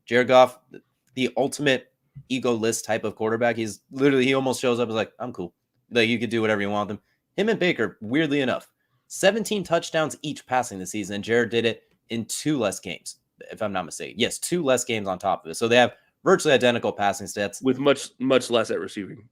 Jared Goff, the ultimate ego-less type of quarterback. He almost shows up as like, I'm cool. Like, you could do whatever you want with him. Him and Baker, weirdly enough, 17 touchdowns each passing this season, and Jared did it in 2 less games, if I'm not mistaken. Yes, 2 less games on top of it. So they have virtually identical passing stats. With much less at receiving.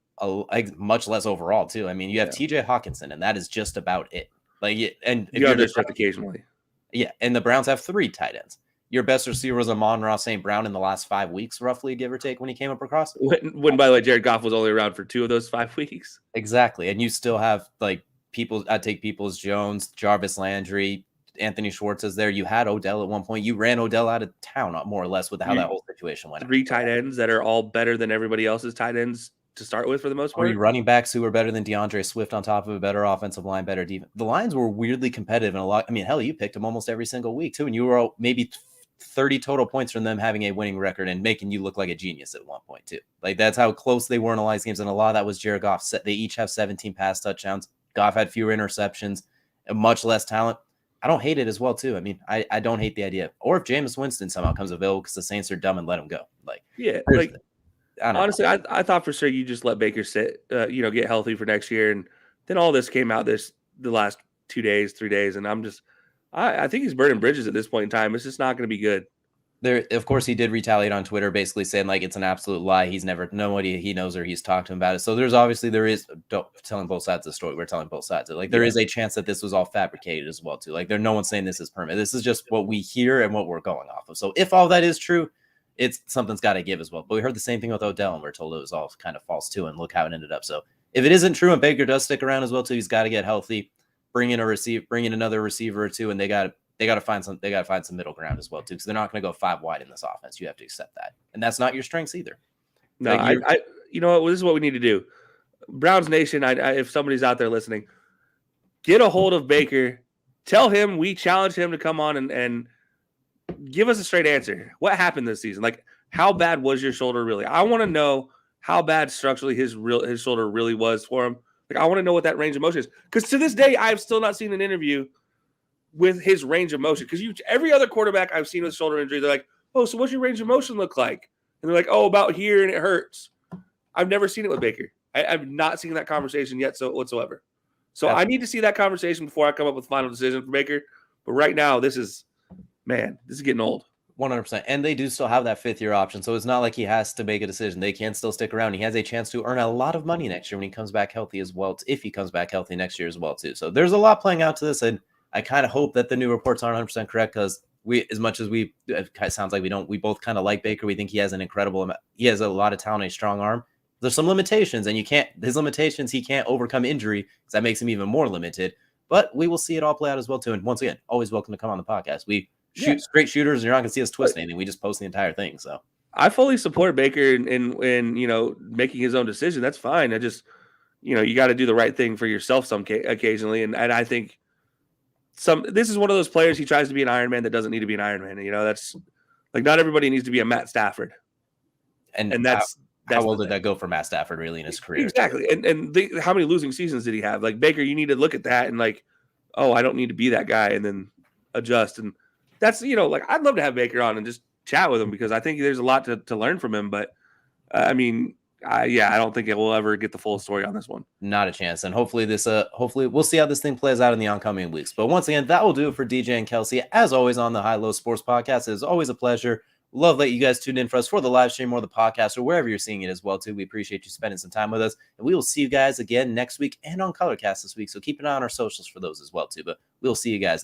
Much less overall, too. I mean, you have TJ Hawkinson, and that is just about it. And if you're occasionally. Yeah, and the Browns have 3 tight ends. Your best receiver was Amon-Ra St. Brown in the last 5 weeks, roughly, give or take, when he came up across. When by the way, Jared Goff was only around for 2 of those 5 weeks. Exactly. And you still have, I'd take Peoples-Jones, Jarvis Landry, Anthony Schwartz is there. You had Odell at one point. You ran Odell out of town, more or less, with how that whole situation went. 3 tight ends that are all better than everybody else's tight ends to start with for the most part. Or you running backs who were better than DeAndre Swift on top of a better offensive line, better defense. The Lions were weirdly competitive in a lot. I mean, hell, you picked them almost every single week, too. And you were maybe 30 total points from them having a winning record and making you look like a genius at one point, too. That's how close they were in a lot of games. And a lot of that was Jared Goff. They each have 17 pass touchdowns. Goff had fewer interceptions and much less talent. I don't hate it as well, too. I mean, I don't hate the idea. Or if Jameis Winston somehow comes available because the Saints are dumb and let him go. Honestly, I thought for sure you just let Baker sit, get healthy for next year. And then all this came out the last 2 days, 3 days. And I think he's burning bridges at this point in time. It's just not going to be good. Of course, he did retaliate on Twitter, basically saying it's an absolute lie. He's never, nobody he knows or he's talked to him about it. So there is telling both sides of the story. We're telling both sides. There is a chance that this was all fabricated as well, too. No one's saying this is permanent. This is just what we hear and what we're going off of. So if all that is true, something's got to give as well. But we heard the same thing with Odell, and we're told it was all kind of false too. And look how it ended up. So if it isn't true and Baker does stick around as well too, he's got to get healthy, bring in another receiver or two, and they got to find some middle ground as well too, because they're not going to go 5 wide in this offense. You have to accept that, and that's not your strengths either. No, you know what? This is what we need to do. Browns Nation, if somebody's out there listening, get a hold of Baker. Tell him we challenge him to come on and give us a straight answer. What happened this season? How bad was your shoulder really? I want to know how bad structurally his shoulder really was for him. I want to know what that range of motion is. Because to this day, I've still not seen an interview with his range of motion. Because every other quarterback I've seen with shoulder injury, they're like, oh, so what's your range of motion look like? And they're like, oh, about here and it hurts. I've never seen it with Baker. I've not seen that conversation yet whatsoever. So I need to see that conversation before I come up with a final decision for Baker. But right now, this is getting old. 100%. And they do still have that 5th-year option. So it's not like he has to make a decision. They can still stick around. He has a chance to earn a lot of money next year when he comes back healthy as well, if he comes back healthy next year as well, too. So there's a lot playing out to this. And I kind of hope that the new reports aren't 100% correct, because it sounds like we both kind of like Baker. We think he has he has a lot of talent, a strong arm. There's some limitations, and he can't overcome injury, because that makes him even more limited. But we will see it all play out as well, too. And once again, always welcome to come on the podcast. We shoot straight shooters. You're not going to see us twist anything. We just post the entire thing. So I fully support Baker in making his own decision. That's fine. I just, you got to do the right thing for yourself occasionally. And I think this is one of those players, he tries to be an Iron Man that doesn't need to be an Iron Man. That's not everybody needs to be a Matt Stafford. And that's how well did that go for Matt Stafford really in his career? Exactly. And how many losing seasons did he have? Baker, you need to look at that and I don't need to be that guy, and then adjust. And that's, I'd love to have Baker on and just chat with him, because I think there's a lot to learn from him. But I don't think it will ever get the full story on this one. Not a chance. And hopefully we'll see how this thing plays out in the oncoming weeks. But once again, that will do it for DJ and Kelcey. As always on the High Low Sports Podcast, it is always a pleasure. Love that you guys tuned in for us for the live stream or the podcast or wherever you're seeing it as well, too. We appreciate you spending some time with us. And we will see you guys again next week and on Colorcast this week. So keep an eye on our socials for those as well, too. But we'll see you guys